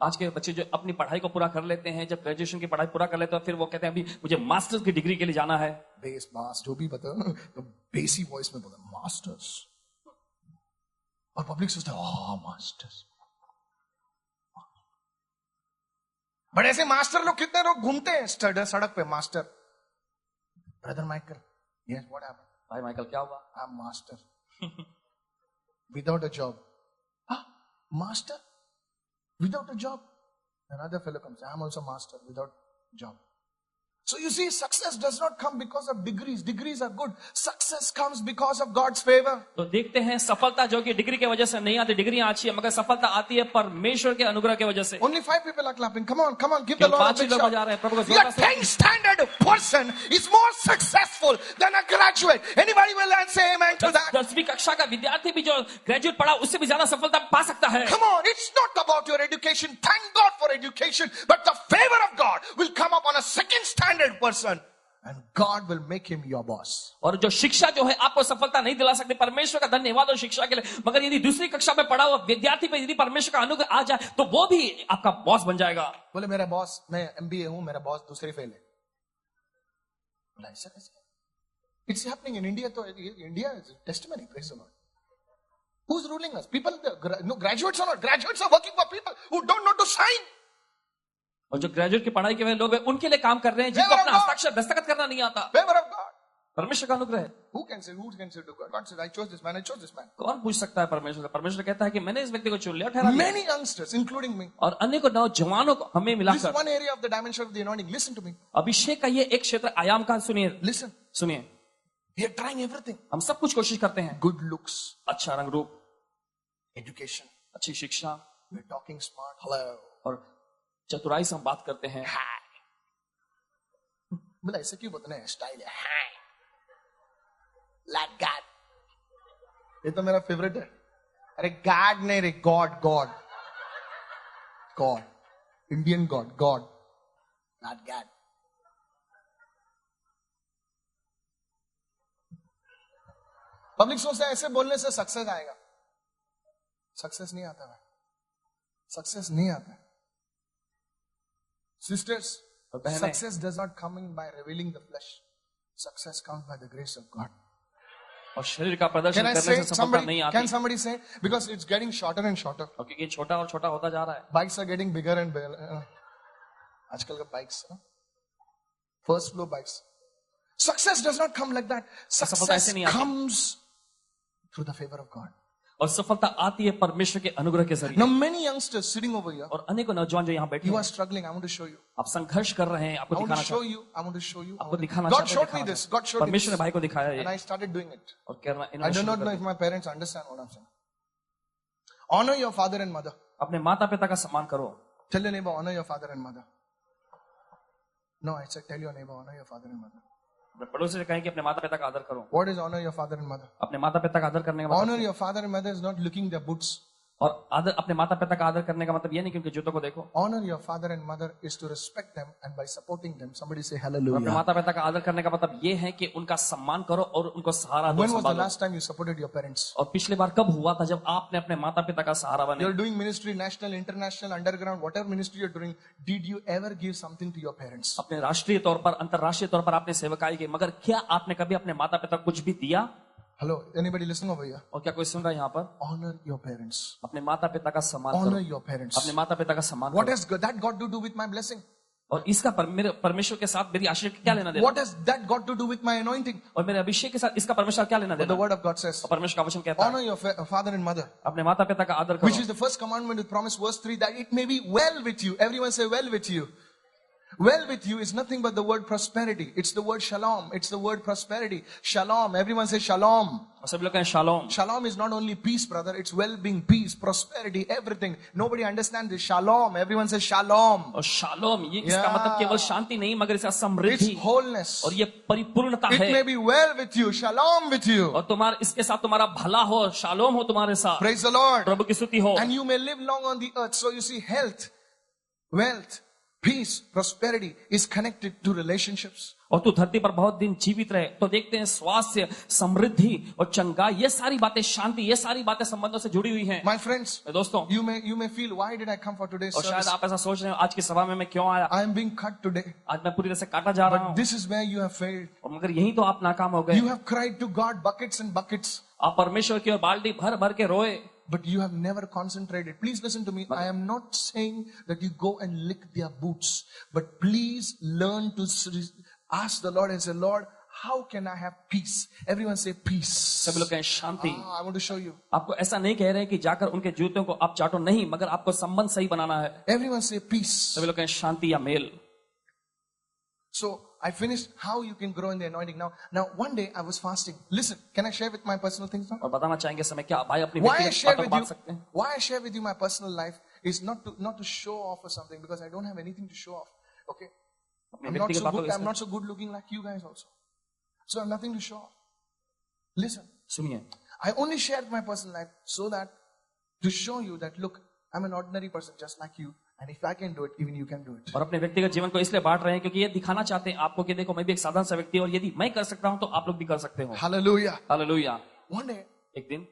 आज के बच्चे जो अपनी पढ़ाई को पूरा कर लेते हैं, जब ग्रेजुएशन की पढ़ाई पूरा कर लेते हैं फिर वो कहते हैं अभी मुझे मास्टर्स की डिग्री के लिए जाना है. Bass, bass, जो भी बता, the bassy voice में बोला, masters. और पब्लिक सोचता है, oh, masters. बट ऐसे मास्टर लोग कितने लोग घूमते हैं सड़क पे master. Brother Michael, yes, what happened? भाई माइकल क्या हुआ? I'm master. Without a job. Ah, master? without a job. Another fellow comes, I'm also master without job. So you see, success does not come because of degrees. Degrees are good. Success comes because of God's favor. तो देखते हैं सफलता जो कि degree के वजह से नहीं आती, डिग्रियां अच्छी है मगर सफलता आती है परमेश्वर के अनुग्रह की वजह से। Only 5 people are clapping. Come on, give the Lord a big लोग shout. बजा रहे हैं, प्रभु को Your जोरदार से। 10th standard person is more successful than a graduate. Anybody will say amen to that? 10वीं कक्षा का विद्यार्थी भी जो ग्रेजुएट पढ़ा उससे भी ज्यादा सफलता पा सकता है। Come on, it's not about your education. Thank God for education. But the favor of God will come up on a second standard person. And God will make him your boss. और जो शिक्षा जो है आपको सफलता नहीं दिला सकती, परमेश्वर का धन्यवाद हो शिक्षा के लिए, मगर यदि दूसरी कक्षा में पढ़ा हुआ विद्यार्थी पे यदि परमेश्वर का अनुग्रह आ जाए तो वो भी आपका बॉस बन जाएगा। बोले मेरा बॉस, मैं MBA हूं, मेरा बॉस दूसरे फेल है। बोला ऐसा कैसे? It's happening in India. तो India is a testimony. Praise the Lord. Who's ruling us? People, no, graduates are not. Graduates are working for people who don't know to sign. और जो graduate की पढ़ाई के हुए लोग हैं उनके लिए काम कर रहे हैं जिनको अपना हस्ताक्षर दस्तखत करना नहीं आता। Favor of God. परमेश्वर का अनुग्रह है। Who can say to God? God said, I chose this man. I chose this man. कौन पूछ सकता है परमेश्वर से? परमेश्वर कहता है कि मैंने इस व्यक्ति को चुन लिया, ठहरा दिया। Many youngsters, including me. और अन्य को नौजवानों को हमें This is मिलाकर one area of the dimension of the anointing. Listen to me. अभिषेक का ये एक क्षेत्र आयाम का सुनिए, Listen. सुनिए। We are trying everything. हम सब कुछ कोशिश करते हैं। Good looks, अच्छा रंग रूप, education. अच्छी शिक्षा We are talking smart. Hello. और चतुराई से हम बात करते हैं। Hi. बोला ऐसे क्यों बोलते हैं? स्टाइल है। Hi. Like God. ये तो मेरा फेवरेट है। अरे God नहीं रे, God. God. Indian God. God. Not God. Public सोचता है ऐसे बोलने से सक्सेस आएगा। सक्सेस नहीं आता भाई, सक्सेस नहीं आता। Sisters, success does not come in by revealing the flesh. Success comes by the grace of God. और शरीर का प्रदर्शन Can I करने say से सफलता नहीं somebody? आती। Can somebody say? Because it's getting shorter and shorter. क्योंकि ये छोटा और छोटा होता जा रहा है। Bikes are getting bigger and bigger. आजकल का bikes, first floor bikes. Success does not come like that. Success comes through the favor of God. और सफलता आती है परमेश्वर के अनुग्रह के जरिए। Now many youngsters sitting over here. और अनेकों नौजवान जो यहाँ बैठे You हैं, are struggling. I want to show you. आप संघर्ष कर रहे हैं, आपको I want दिखाना to show चाहते you. I want to show you. आपको दिखाना God चाहते showed हैं, me this. God showed me परमेश्वर ने this. भाई को दिखाया And ये I started doing it. और कहना I इन्होंने do शुरू not कर know if दिया। my parents understand what I'm saying. Honor your father and mother. अपने माता पिता का सम्मान करो। Tell your neighbor, honor your father and mother. No, I said tell your neighbor, honor your father and mother. अपने पड़ोसी से कहें कि अपने माता पिता का आदर करो। What is honor your father and mother? अपने माता पिता का आदर करने का मतलब Honor your father and mother is not looking their boots. और आदर अपने माता पिता का आदर करने का मतलब ये नहीं कि उनके जूतों को देखो। Honor your father and mother is to respect them and by supporting them. Somebody say अपने hallelujah. माता पिता का आदर करने का मतलब ये है कि उनका सम्मान करो और उनको सहारा दो, When was the संभालो। last time you supported your parents? और पिछली बार कब हुआ था जब आपने अपने माता पिता का सहारा बने? You're doing ministry, national, international, underground, whatever ministry you're doing. Did you ever give something to your parents? अपने राष्ट्रीय तौर पर, अंतरराष्ट्रीय तौर पर आपने सेवकाई की, मगर क्या आपने कभी अपने माता पिता को कुछ भी दिया? Hello, anybody listening over here? और क्या कोई सुन रहा है यहाँ पर? Honor your parents. अपने माता पिता का सम्मान Honor करो। your parents. अपने माता पिता का सम्मान What करो। has that got to do with my blessing? और इसका मेरे परमेश्वर के साथ मेरी आशीष क्या लेना देना? What has that got to do with my anointing? और मेरे अभिषेक के साथ इसका परमेश्वर क्या लेना What the देना? word of God says. और परमेश्वर का वचन कहता Honor है your father and mother. अपने माता पिता का आदर Which करो, is the first commandment with promise, verse 3, that it may be well with you. Everyone say well with you. Well with you is nothing but the word prosperity. It's the word shalom. It's the word prosperity. Shalom. Everyone say shalom. और सब लोग कहें shalom. Shalom is not only peace, brother. It's well-being, peace, prosperity, everything. Nobody understands this. Shalom. Everyone say shalom. और shalom ये इसका Yeah. मतलब केवल शांति नहीं मगर इसका समृद्धि It's wholeness. और ये परिपूर्णता It है। may be well with you. Shalom with you. और तुम्हारे इसके साथ तुम्हारा भला हो, शालोम हो तुम्हारे साथ, Praise the Lord. प्रभु की स्तुति हो। And you may live long on the earth. So you see, health, wealth, peace, prosperity is connected to relationships. और तू धरती पर बहुत दिन जीवित रहे तो देखते हैं स्वास्थ्य, समृद्धि और चंगाई, ये सारी बातें, शांति, ये सारी बातें संबंधों से जुड़ी हुई हैं। My friends, दोस्तों, you may feel, why did I come for today's और शायद service? आप ऐसा सोच रहे हो आज की सभा में मैं क्यों आया? I am being cut today. आज मैं पूरी तरह से काटा जा रहा But हूँ। this is where you have failed. और मगर यही तो आप नाकाम हो गए। You have cried to God buckets and buckets. आप परमेश्वर की ओर बाल्टी भर भर के रोए, But you have never concentrated. Please listen to me. I am not saying that you go and lick their boots. But please learn to ask the Lord and say, Lord, how can I have peace? Everyone say peace. सभी लोग कहें शांति। I want to show you. आपको ऐसा नहीं कह रहे कि जाकर उनके जूतों को आप चाटो, नहीं, मगर आपको संबंध सही बनाना है। Everyone say peace. सभी लोग कहें शांति या mail. So I finished how you can grow in the anointing. Now one day I was fasting. Listen, can I share with my personal things now? और बताना चाहेंगे समय क्या भाई अपनी Why I व्यक्तिगत share बातों with को बांट you? सकते हैं। Why I share with you my personal life is not to show off or something, because I don't have anything to show off. Okay, अपनी I'm not व्यक्तिगत so बातों good. को I'm not so good looking like you guys also. So I have nothing to show off. Listen, सुनिए, I only shared my personal life so that to show you that look, I'm an ordinary person just like you, and if I can do it, even you can do it. और अपने व्यक्तिगत जीवन को इसलिए बांट रहे हैं क्योंकि ये दिखाना चाहते हैं आपको कि देखो मैं भी एक साधारण सा व्यक्ति हूं, और यदि मैं कर सकता हूं तो आप लोग भी कर सकते हो। Hallelujah. हालेलुया। One day एक दिन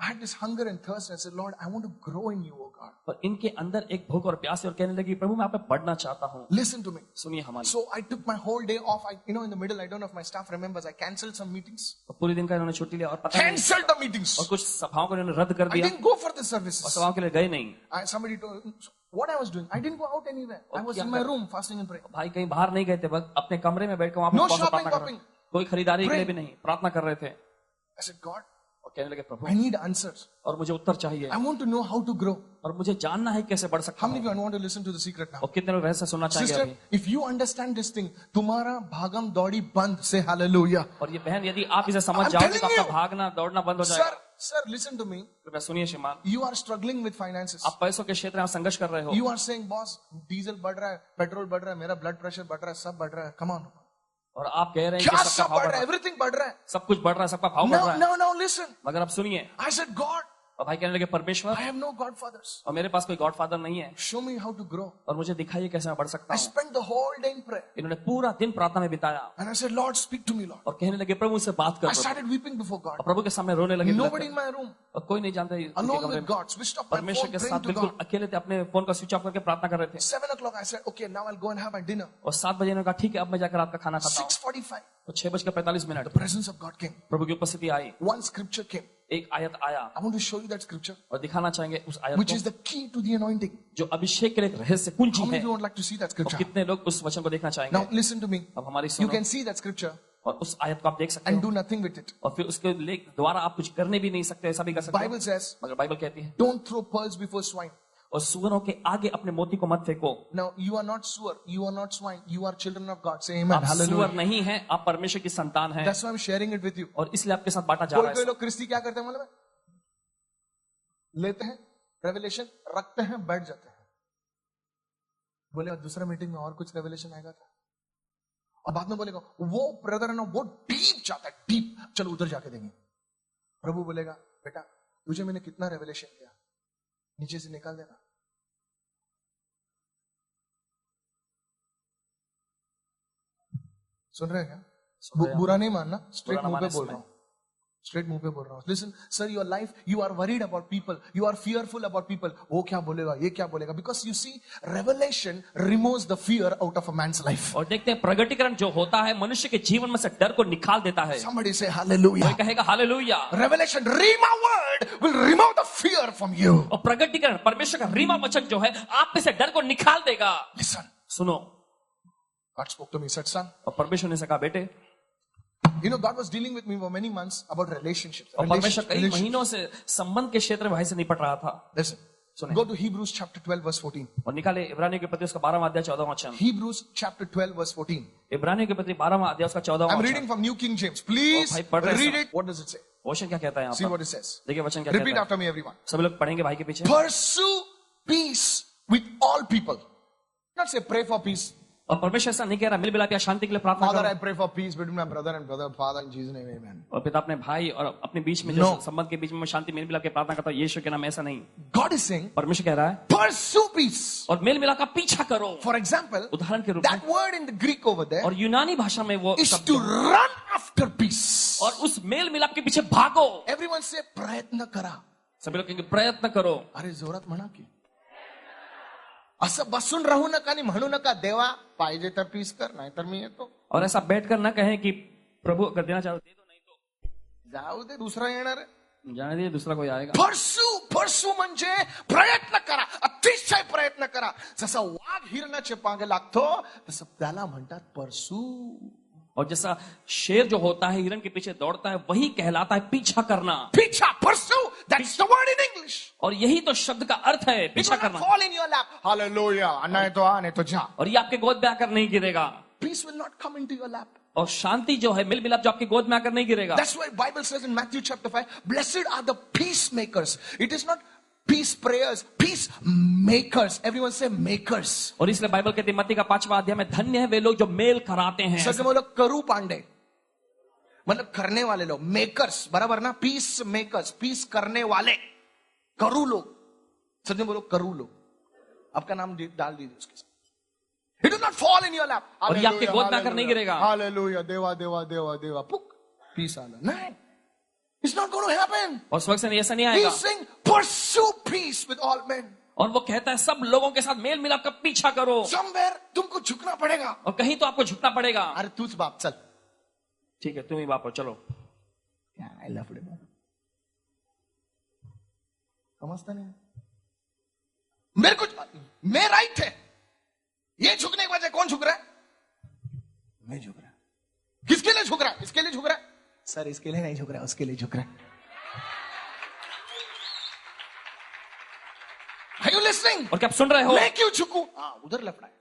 I had this hunger and thirst, and I said, Lord, I want to grow in you, oh God. और इनके अंदर एक भूख और प्यास है और कहने लगी प्रभु मैं आप पे बढ़ना चाहता हूँ। Listen to me. सुनिए हमारी। So I took my whole day off. In the middle, I don't know if my staff remembers, I cancelled some meetings. और पूरे दिन का इन्होंने छुट्टी लिया और पता नहीं, Cancelled the meetings. और कुछ सभाओं को इन्होंने रद्द कर I दिया didn't go for the और services. सभाओं के लिए गए नहीं। Somebody told what I was doing. I didn't go out anywhere. I was in my room fasting and praying. भाई कहीं बाहर नहीं गए थे, बस अपने कमरे में बैठ कर वहां पर No उपवास और shopping, प्रार्थना कर रहे थे। कोई खरीदारी के लिए भी नहीं, प्रार्थना कर रहे थे। I said, God, और कहने लगे प्रभु I need answers. और मुझे उत्तर चाहिए I want to know how to grow. और मुझे जानना है कैसे बढ़ सकता How many हूँ। of you want to listen to the secret now? और कितने लोग रहस्य सुनना चाहेंगे Sister, अभी। if you understand this thing, तुम्हारा भागम दौड़ी बंद. Say hallelujah. और ये बहन यदि आप इसे समझ I'm जाओगे तो telling आपका you. भागना दौड़ना बंद हो Sir, जाएगा। listen to me. कृपया सुनिए श्रीमान, You are struggling with finances. आप पैसों के क्षेत्र में संघर्ष कर रहे हो। You are saying, boss, diesel बढ़ रहा है, पेट्रोल बढ़ रहा है, मेरा ब्लड प्रेशर बढ़ रहा है, सब बढ़ रहा है. Come on. और आप कह रहे हैं क्या कि सबका सब भाव बढ़ बढ़ रहा रहा है? है, Everything बढ़ रहा है. सब कुछ बढ़ रहा है, सबका भाव बढ़ रहा है। Now listen. मगर आप सुनिए, I said, God, और भाई कहने लगे परमेश्वर, I have no godfathers. और मेरे पास कोई गॉडफादर नहीं है, Show me how to grow. और मुझे दिखाइए कैसे मैं बढ़ सकता I हूँ। spent the whole day in prayer. इन्होंने पूरा दिन प्रार्थना में बिताया And I said, Lord, speak to me, Lord. और कहने लगे प्रभु से बात कर I Prabhu. started weeping before God. और प्रभु के सामने रोने लगे। Nobody in my room. और कोई नहीं जानता उनके Alone कमरे with में। God. Switched off my परमेश्वर phone, के praying साथ to बिल्कुल God. अकेले थे, अपने फोन का स्विच ऑफ करके प्रार्थना कर रहे थे। 7 o'clock, I said, okay, now I'll go and have my dinner. और 7 बजे इन्होंने कहा ठीक है अब मैं जाकर आपका खाना खाता हूँ। 6:45, तो 6:45 the presence of God came. प्रभु की उपस्थिति आई, One scripture came. एक आयत आया I want to show you that scripture, और दिखाना चाहेंगे उस आयत which को is the key to the anointing. जो अभिषेक के लिए एक रहस्य कुंजी How many है। of you would like to see that और scripture? कितने लोग उस वचन को देखना चाहेंगे। Now listen to me. अब हमारी You सुनो, can see that scripture और उस आयत को आप देख सकते and हो do nothing with it. और फिर उसके द्वारा आप कुछ करने भी नहीं सकते, ऐसा भी कर सकते Bible हो। says, मगर बाइबल कहती है don't throw pearls before swine. और सुअरों के आगे अपने मोती को मत फेंको। Now you are not sewer, you are not swine, you are children of God. Say amen. आप सुअर Hallelujah. नहीं है, आप परमेश्वर की संतान हैं That's why I'm sharing it with you. और इसलिए आपके साथ बांटा जा कोई रहा कोई है। लोग क्रिस्ती क्या करते हैं मालूम है? लेते हैं रेवलेशन, रखते हैं, बैठ जाते हैं, बोले दूसरा मीटिंग में और कुछ रेवलेशन आएगा क्या? और बाद में बोलेगा वो ब्रदर है ना, वो डीप जाता है, डीप, चलो उधर जाके देंगे। प्रभु बोलेगा बेटा तुझे मैंने कितना रेवलेशन किया, नीचे से निकाल देना। सुन रहे हैं क्या? सुन रहे हैं। बुरा नहीं मानना, स्ट्रेट बुरा ना मुंह पे माने बोल इसमें। रहा हूं, स्ट्रेट मुंह पे बोल रहा हूं। Listen sir, your life, you are worried about people, you are fearful about people, वो क्या बोलेगा, ये क्या बोलेगा, because you see revelation removes the fear out of a man's life. और देखते हैं प्रगटीकरण जो होता है मनुष्य के जीवन में से डर को निकाल देता है। Somebody say hallelujah. कोई कहेगा hallelujah. Revelation, Rhema word will remove the fear from you. और प्रगटीकरण परमेश्वर का रीमा वचन जो है आप में से डर को निकाल देगा। Listen, सुनो, God spoke to me, said son, और परमेश्वर ने से कहा बेटे, you know God was dealing with me for many months about relationships. और परमेश्वर कई Relationships. महीनों से संबंध के क्षेत्र में भाई से निपट रहा था। Listen, सुने। go to Hebrews chapter 12 verse 14. और निकाले इब्रानियों के पत्र उसका 12वां अध्याय 14वां वचन। Hebrews chapter 12 verse 14. इब्रानियों के पत्र 12वां अध्याय उसका 14वां I'm वचन। reading from New King James. Please Oh, भाई, पढ़ रहे हैं read सब। it. What does it say? वचन क्या कहता है See यहाँ what पर? it says. देखिए वचन क्या Repeat कहता after me, everyone. है। सभी लोग पढ़ेंगे भाई के पीछे। Pursue peace with all people. Not say pray for peace. और परमेश्वर ऐसा नहीं कह रहा मिल मिला के शांति के लिए प्रार्थना Father, I करो। pray for peace between my brother and brother. Father, in Jesus' name, amen. और पिता अपने भाई और अपने बीच में जो No. संबंध के बीच में शांति मिल मिला के प्रार्थना करता है, यीशु के नाम ऐसा नहीं। God is saying, परमेश्वर कह रहा है pursue peace. और मेल मिला का पीछा करो। For example, उदाहरण के रूप में, that word in the Greek over there और यूनानी भाषा में वो is शब्द to run after peace. और उस मेल मिलाप के पीछे भागो। Everyone say प्रयत्न करा. सभी लोग कहेंगे प्रयत्न करो। अरे जोरात म्हणा की. असं बसून राहू नका आणि म्हणू नका देवा पाहिजे तर पीस कर, नाही तर मी येतो. और ऐसा बैठकर न कहें कि प्रभु अगर देना चाहो दे दो, नहीं तो जाऊ दे, दुसरा येणार आहे. जाने दीजिए दूसरा कोई आएगा। परसू म्हणजे प्रयत्न करा, अतिशय प्रयत्न करा. जसा वाघ हिरणाचे पांगे लागतो तसं त्याला म्हणतात परसू. और जैसा शेर जो होता है हिरन के पीछे दौड़ता है, वही कहलाता है पीछा करना। Picha, pursue. That's the word in English. और यही तो शब्द का अर्थ है, It पीछा will not करना। fall in your lap. Hallelujah. नहीं तो आ, नहीं तो जा. और ये आपके गोद में आकर नहीं गिरेगा। Peace will not come into your lap. और शांति जो है मिल मिलाप जो आपके गोद में आकर नहीं गिरेगा। That's why Bible says in Matthew chapter 5, blessed are the peacemakers. It is not peace prayers, peace makers. Everyone say makers. और इसलिए बाइबल कहती है मत्ती का 5वां अध्याय में धन्य है वे लोग जो मेल कराते हैं। सच में बोलो करू पांडे, मतलब करने वाले लोग, मेकर्स, बराबर ना, पीस मेकर्स, पीस करने वाले, करू लोग। सच में बोलो करू लोग। आपका नाम डाल दीजिए उसके साथ। It will not fall in your lap. और ये आपके गोद में आकर नहीं गिरेगा। Hallelujah, देवा देवा देवा देवा, पुक, पीस आना। नहीं, it's not going to happen. और स्वर्ग से ऐसा नहीं आएगा। He's saying, pursue peace with all men. और वो कहता है सब लोगों के साथ मेल मिलाप का पीछा करो। Somewhere तुमको झुकना पड़ेगा। और कहीं तो आपको झुकना पड़ेगा। अरे तू बाप चल, ठीक है तुम ही बाप हो, चलो। I love it. समझता नहीं, मेरे कुछ, मैं राइट है। ये झुकने की वजह कौन झुक रहा है? मैं झुक रहा है। किसके लिए झुक रहा है? इसके लिए झुक रहा है? सर इसके लिए नहीं झुक रहा है, उसके लिए झुक रहा है। Are you listening? और क्या आप सुन रहे हो? मैं क्यों झुकूं? उधर लफड़ा है।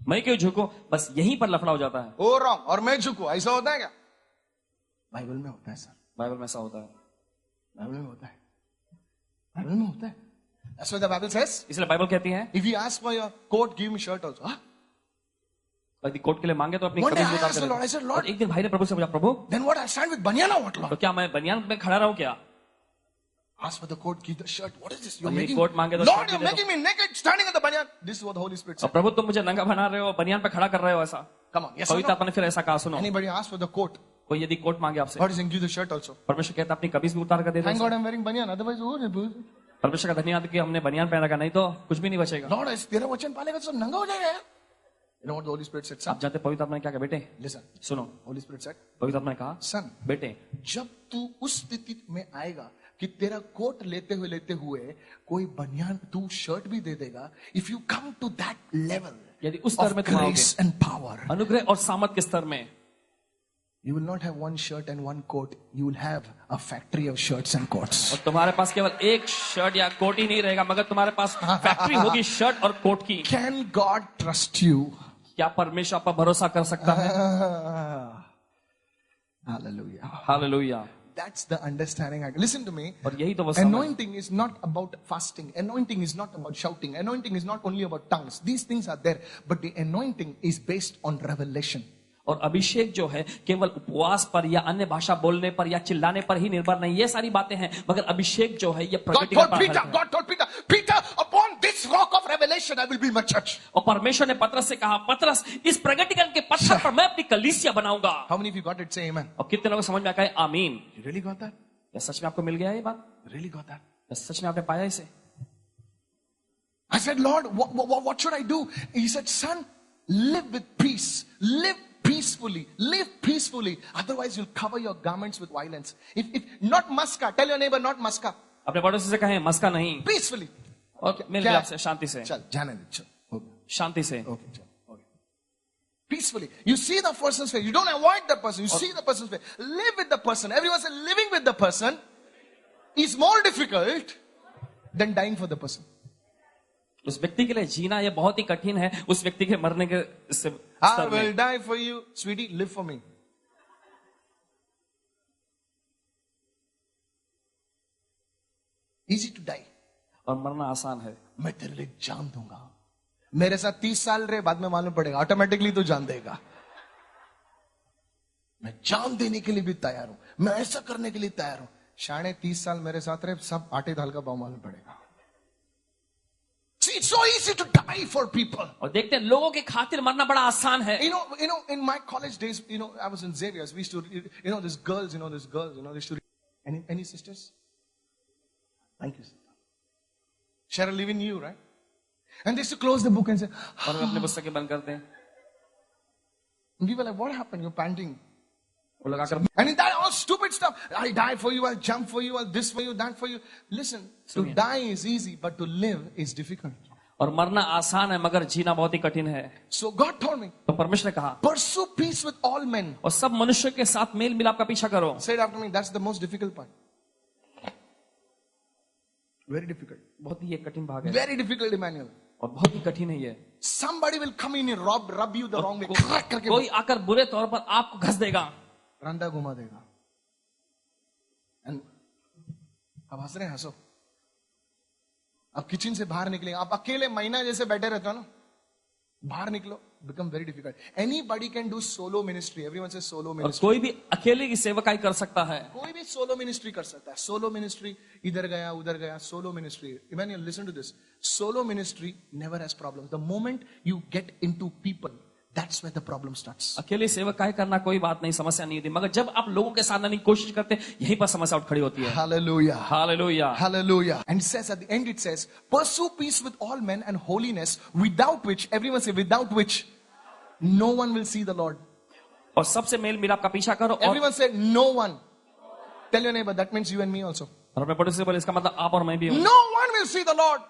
मैं क्यों झुकूं? बस यहीं पर लफड़ा हो जाता है। ओ रॉन्ग, और मैं झुकूं, ऐसा होता है क्या? बाइबल में होता है सर, बाइबल में ऐसा होता है। बाइबल में होता है, बाइबल में होता है। That's what the Bible says. इसलिए बाइबल कहती है If you ask for your coat, give me shirt also. यदि कोट के लिए मांगे तो अपनी One day कमीज I उतार asked the Lord, I said, कर। Lord, और एक दिन भाई ने प्रभु से पूछा, प्रभु then what? I'll stand with banyan or what, तो Lord? क्या मैं बनियान में खड़ा रहूं क्या? Ask for the coat, give the shirt. What is this? You're और यही making, कोट मांगे तो Lord, shirt you're भी दे दो। making me naked, standing at the banyan. This is what the Holy Spirit और said. प्रभु तुम मुझे नंगा बना रहे हो, बनियान पे खड़ा कर रहे हो ऐसा। Come on, yes or पवित्र no? आत्मा ने फिर ऐसा कहा, सुनो। Anybody ask for the coat? कोई यदि कोट मांगे आपसे, God is saying, give the shirt also. परमेश्वर कहता अपनी कमीज भी उतार कर दे Thank दो। God I'm wearing banyan. Otherwise, oh, परमेश्वर का धन्यवाद कि हमने बनियान पहन रखा, नहीं तो कुछ भी नहीं बचेगा। Lord, तेरा वचन पालेगा तो नंगा हो जाएगा यार। You know what the Holy Spirit said, son? आप जानते पवित्र आत्मा ने क्या कहा? बेटे Listen, सुनो, Holy Spirit said, पवित्र आत्मा ने कहा, son, बेटे जब तू उस स्थिति में आएगा कि तेरा कोट लेते हुए कोई बनियान, तू शर्ट भी दे देगा, if you come to that level यदि उस स्तर of में तुम आओगे, grace and power, अनुग्रह और सामर्थ के स्तर में, you will not have one shirt and one coat, you will have a factory of shirts and coats. और तुम्हारे पास केवल एक शर्ट या कोट ही नहीं रहेगा, मगर तुम्हारे पास फैक्ट्री होगी शर्ट और कोट की। Can God trust you? क्या परमेश्वर पर भरोसा कर सकता है? Hallelujah. Hallelujah. That's the understanding. Listen to me. और यही तो वो समझ। Anointing is not about fasting. Anointing is not about shouting. Anointing is not only about tongues. These things are there, but the anointing is based on revelation. और अभिषेक जो है केवल उपवास पर या अन्य भाषा बोलने पर या चिल्लाने पर ही निर्भर नहीं, ये सारी बातें हैं, मगर अभिषेक जो है ये प्रगटीकरण पर आधारित है। God told Peter, Peter, upon this rock of revelation I will build my church. और परमेश्वर ने पतरस से कहा, पतरस इस प्रगटीकरण के पत्थर पर मैं अपनी कलीसिया बनाऊंगा। How many of you got it? Say amen. और कितने लोगों को समझ में आया आमीन? You really got that? क्या सच में आपको मिल गया ये बात? Really got that? क्या सच में आपने पाया इसे? I said, Lord, what should I do? He said, son, live with peace. Live peacefully. Live peacefully. Otherwise, you'll cover your garments with violence. If not maska, tell your neighbor, not maska. अपने पड़ोसी से कहें मस्का नहीं। Peacefully. और मिल गया आपसे शांति से। चल, जाने दे, चल. Okay. शांति से। Okay, चल. Okay. Peacefully. You see the person's face. You don't avoid the person. You see the person's face. Live with the person. Everyone says living with the person is more difficult than dying for the person. उस व्यक्ति के लिए जीना ये बहुत ही कठिन है उस व्यक्ति के मरने के I will die for you, sweetie, live for me. Easy to die. और मरना आसान है। मैं तेरे लिए जान दूंगा। मेरे साथ 30 साल रहे, बाद में मालूम पड़ेगा, ऑटोमेटिकली तो जान देगा। मैं जान देने के लिए भी तैयार हूं, मैं ऐसा करने के लिए तैयार हूं। शाणे 30 साल मेरे साथ रहे, सब आटे दाल का भाव मालूम पड़ेगा। See, it's so easy to die for people. और देखते हैं लोगों के खातिर मरना बड़ा आसान है। You know, in my college days, I was in Xavier's. We used to, these girls, they used to. Any sisters? Thank you. Cheryl, living you, right? And they used to close the book and say, और अपने पुस्तकें बंद करते हैं। and we were like, what happened? You're panting. वो लगाकर And in that all stupid stuff, I'll die for you, I'll jump for you, I'll this for you, that for you. Listen, to die is easy, but to live is difficult. और मरना आसान है मगर जीना बहुत ही कठिन है। So God told me, तो परमेश्वर ने कहा pursue peace with all men. और सब मनुष्य के साथ मेल मिलाप का पीछा करो। Say it after me. That's the most difficult part. Very difficult. बहुत ही ये कठिन भाग है। Very difficult, Emmanuel. और बहुत ही कठिन है ये। Somebody will come in and rub you the wrong way. Crack करके कोई आकर बुरे तौर पर आपको घस देगा, रंडा घुमा देगा। And अब हंस रहे हैं, हंसो। अब किचन से बाहर निकले, आप अकेले महीना जैसे बैठे रहते हो ना, बाहर निकलो, become very difficult. Anybody can do solo ministry. Everyone says solo और ministry. कोई भी अकेले की सेवकाई कर सकता है। कोई भी solo ministry कर सकता है। Solo ministry इधर गया उधर गया, solo ministry. Emmanuel, listen to this. Solo ministry never has problems. The moment you get into people, that's where the problem starts. अकेले सेवकाई करना कोई बात नहीं, समस्या नहीं होती, मगर जब आप लोगों के साथ आने की कोशिश करते यहीं पर समस्या उठ खड़ी होती है। Hallelujah. Hallelujah. Hallelujah. And it says at the end, it says, pursue peace with all men and holiness, without which, everyone say, without which, no one will see the Lord. और सबसे मेल मिलाप का पीछा करो। और Everyone say, no one. Tell your neighbor, that means you and me also. और अपने पड़ोसी से बोले इसका मतलब आप और मैं भी हूँ। No one will see the Lord.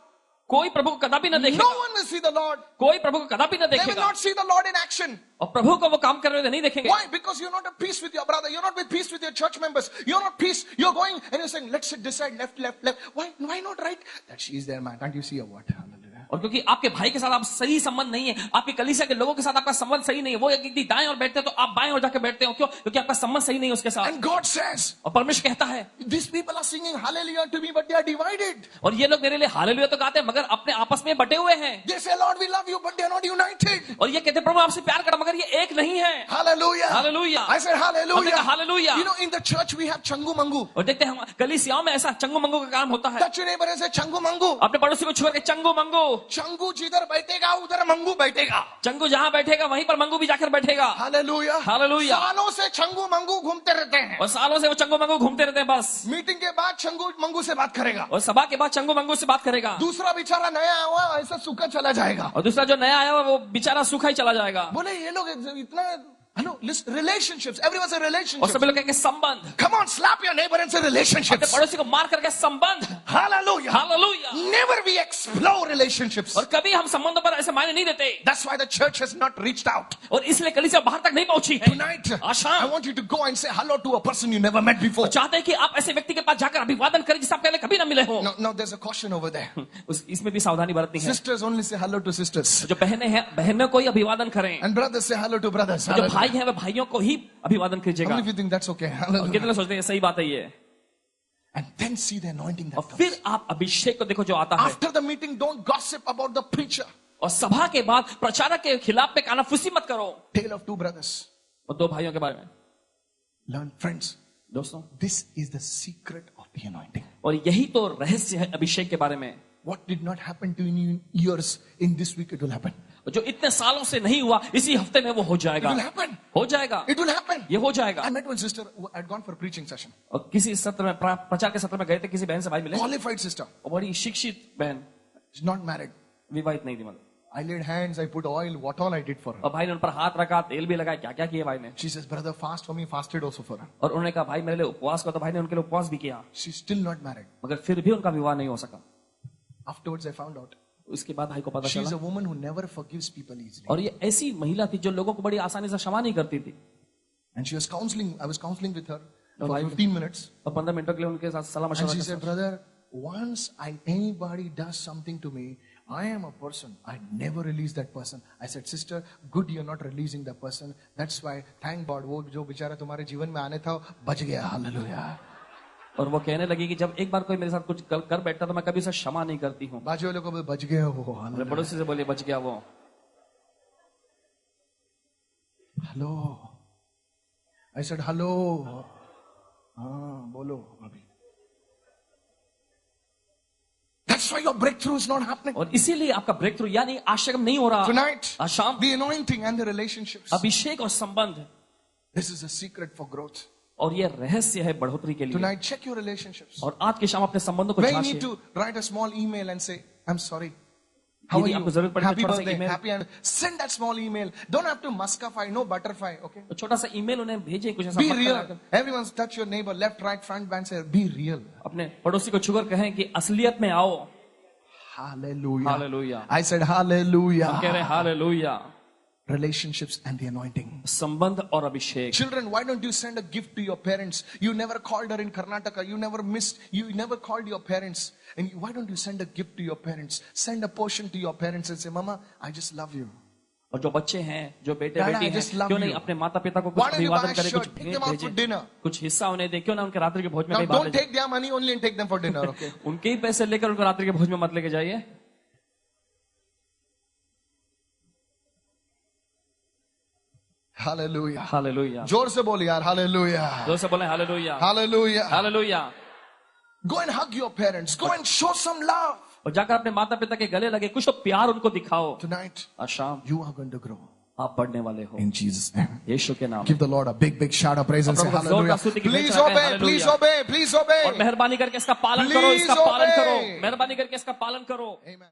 कोई प्रभु को कदापि न देखेगा। No one will see the Lord. कोई प्रभु को कदापि न They will देखेगा। not see the Lord in action. और प्रभु को वो काम कर रहे थे नहीं देखेंगे। Why? Because you're not at peace with your brother. You're not at peace with your church members. You're not peace. You're going and you're saying, let's decide left, left, left. Why not right? That she is there, man. Can't you see her? What? Hallelujah. और क्योंकि आपके भाई के साथ आप सही संबंध नहीं है, आपकी कलीसिया के लोगों के साथ आपका संबंध सही नहीं है, वो यदि दाएं और बैठते हैं तो आप बाएं और जाके बैठते हो, क्यों? क्योंकि आपका संबंध सही नहीं है उसके साथ। And God says, और परमेश्वर कहता है these people are singing hallelujah to me, but they are divided. और ये लोग मेरे लिए हालेलुया तो गाते हैं मगर अपने आपस में बटे हुए हैं। They say, Lord, we love you, but they are not united. और ये कहते हैं प्रभु आपसे प्यार करा मगर ये एक नहीं है। Hallelujah. Hallelujah. I said hallelujah. Hallelujah. You know, in the church we have changu mangu. और देखते हैं हम कलीसियाओं में ऐसा चंगू मंगू का काम होता है। Touch your neighbor and say changu mangu. अपने पड़ोसी को छुआ के चंगू मंगू। Changu जिधर बैठेगा उधर मंगू बैठेगा। चंगू जहां बैठेगा वहीं पर मंगू भी जाकर बैठेगा। Hallelujah. Hallelujah. सालों से चंगू मंगू घूमते रहते हैं। और सालों से वो चंगू मंगू घूमते रहते हैं बस। मीटिंग के बाद चंगू मंगू से बात करेगा। और सभा के बाद चंगू मंगू से बात करेगा। दूसरा बेचारा नया हुआ ऐसा सूखा चला जाएगा। और दूसरा जो नया आया हुआ वो बेचारा सूखा ही चला जाएगा। बोले ये लोग इतना हेलो relationships. Everyone say और relationships. सभी लोग कहेंगे संबंध। Come on, slap your neighbor and say अपने relationships. पड़ोसी को मार करके संबंध। Hallelujah. Hallelujah. Never we explore relationships. और कभी हम संबंधों पर ऐसे मायने नहीं देते। That's why the church has not reached out. और इसलिए कलीसिया बाहर तक नहीं पहुंची है। Tonight, आशाम। I want you to go and say hello to a person you never met before. और चाहते हैं कि आप ऐसे व्यक्ति के पास जाकर अभिवादन करें जिससे आप पहले कभी ना मिले हो। Now there's a caution over there. इसमें भी सावधानी बरतनी है। Sisters only say hello to sisters. जो बहनें हैं बहनों को ही अभिवादन करें। And brothers say hello to brothers. जो Hallelujah. भाई हैं वे भाइयों को ही अभिवादन How कीजिएगा। many of you think that's okay? और Hallelujah. कितने सोचते हैं सही बात है ये। And then see the anointing that और comes. फिर आप अभिषेक को देखो जो आता है। After the meeting, don't gossip about the preacher. और सभा के बाद प्रचारक के खिलाफ पे कानाफूसी मत करो। Tale of two brothers. और दो भाइयों के बारे में Learn, friends. दोस्तों, This is the secret of the anointing. और यही तो रहस्य है अभिषेक के बारे में। What did not happen to you in years, in this week it will happen. जो इतने सालों से नहीं हुआ इसी हफ्ते में वो हो It जाएगा। will happen. हो जाएगा, It will happen. ये हो जाएगा। I met one sister who had gone for a preaching session. और किसी सत्र में प्रचार के सत्र में गए थे, किसी बहन से भाई मिले, Qualified sister. और बड़ी शिक्षित बहन, She's not married. विवाहित नहीं थी मतलब। I laid hands, I put oil, what all I did for her. और भाई ने उन पर हाथ रखा, तेल भी लगाया, क्या क्या किया भाई ने। She says, brother, fast for me, fasted also for her. और उन्होंने कहा भाई मेरे लिए उपवास करो, तो भाई ने उनके लिए उपवास भी किया, She's still not married. मगर फिर भी उनका विवाह नहीं हो सका। Afterwards, I found out. इसके बाद भाई को पता She's चला, a woman who never forgives people easily. और ये ऐसी महिला थी जो लोगों को बड़ी आसानी से क्षमा नहीं करती थी। And she was counseling, I was counseling with her Oh, for I- 15 minutes. और 15 मिनटों के लिए उनके साथ सलाह And she मशवरा said, brother, once anybody does something to me, I am a person. I never release that person. I said, sister, good you're not releasing that person. That's why, thank God, वो जो बेचारा तुम्हारे जीवन में आने था, बच गया. Hallelujah. और वो कहने लगी कि जब एक बार कोई मेरे साथ कुछ कर बैठता तो मैं कभी उसे क्षमा नहीं करती हूँ। बाजू वाले को बोले, बच गया वो. मेरे Hallelujah. पड़ोसी से बोले बच गया वो। Hello. I said, hello. हाँ, बोलो अभी. That's why your breakthrough is not happening. और इसीलिए आपका ब्रेक थ्रू यानी आश्रम नहीं हो रहा। Tonight, आज शाम the anointing and the relationships. अभिषेक और संबंध, This is a secret for growth. और ये रहस्य है बढ़ोतरी के लिए। Tonight, check your relationships. और आज की शाम अपने संबंधों को Where you need जांचिए। to write a small email and say, I'm sorry. How are यदि you? आपको जरूरत पड़े तो Happy थोड़ा सा birthday. email- Happy and send that small email. Don't have to muscafy, no butterfly. Okay. तो छोटा सा ईमेल उन्हें भेजिए, कुछ ऐसा Be मत real. कराकर। Everyone's touch your neighbor, left, right, front, back. Say, be real. अपने पड़ोसी को छूकर कहें कि असलियत में आओ। Hallelujah. Hallelujah. I said हम कह hallelujah. रहे hallelujah, Relationships and the anointing. संबंध और अभिषेक. Children, why don't you send a gift to your parents? You never called her in Karnataka. You never called your parents. And why don't you send a gift to your parents? Send a portion to your parents and say, Mama, I just love you. और जो बच्चे हैं, जो बेटे Dad, बेटी I just हैं, love क्यों you. नहीं अपने माता पिता को कुछ Why don't you buy अभिवादन a करें, कुछ shirt? Take भेंट them out for भेजें, dinner. कुछ हिस्सा उन्हें दे, क्यों ना उनके रात्रि के भोज में Now कहीं बात don't take their money only and take them for dinner, okay? उनके ही पैसे लेकर उनको रात्रि के भोज में मत लेके जाइए. Hallelujah. हालेलुया. जोर से बोल यार, hallelujah. जोर से बोले hallelujah. Hallelujah. Hallelujah. Go and hug your parents. Go and show some love. और जाकर अपने माता पिता के गले लगे, कुछ तो प्यार उनको दिखाओ. Tonight, आज शाम you are going to grow. आप बढ़ने वाले हो. In Jesus' name. यीशु के नाम. Give the Lord a big shout of praise and say प्रभु को जोरदार hallelujah. स्तुति की भेंट Please चढ़ाएं, obey, please hallelujah. obey, please obey. और मेहरबानी करके इसका पालन करो, Please इसका पालन obey. करो, मेहरबानी करके इसका पालन करो. Amen.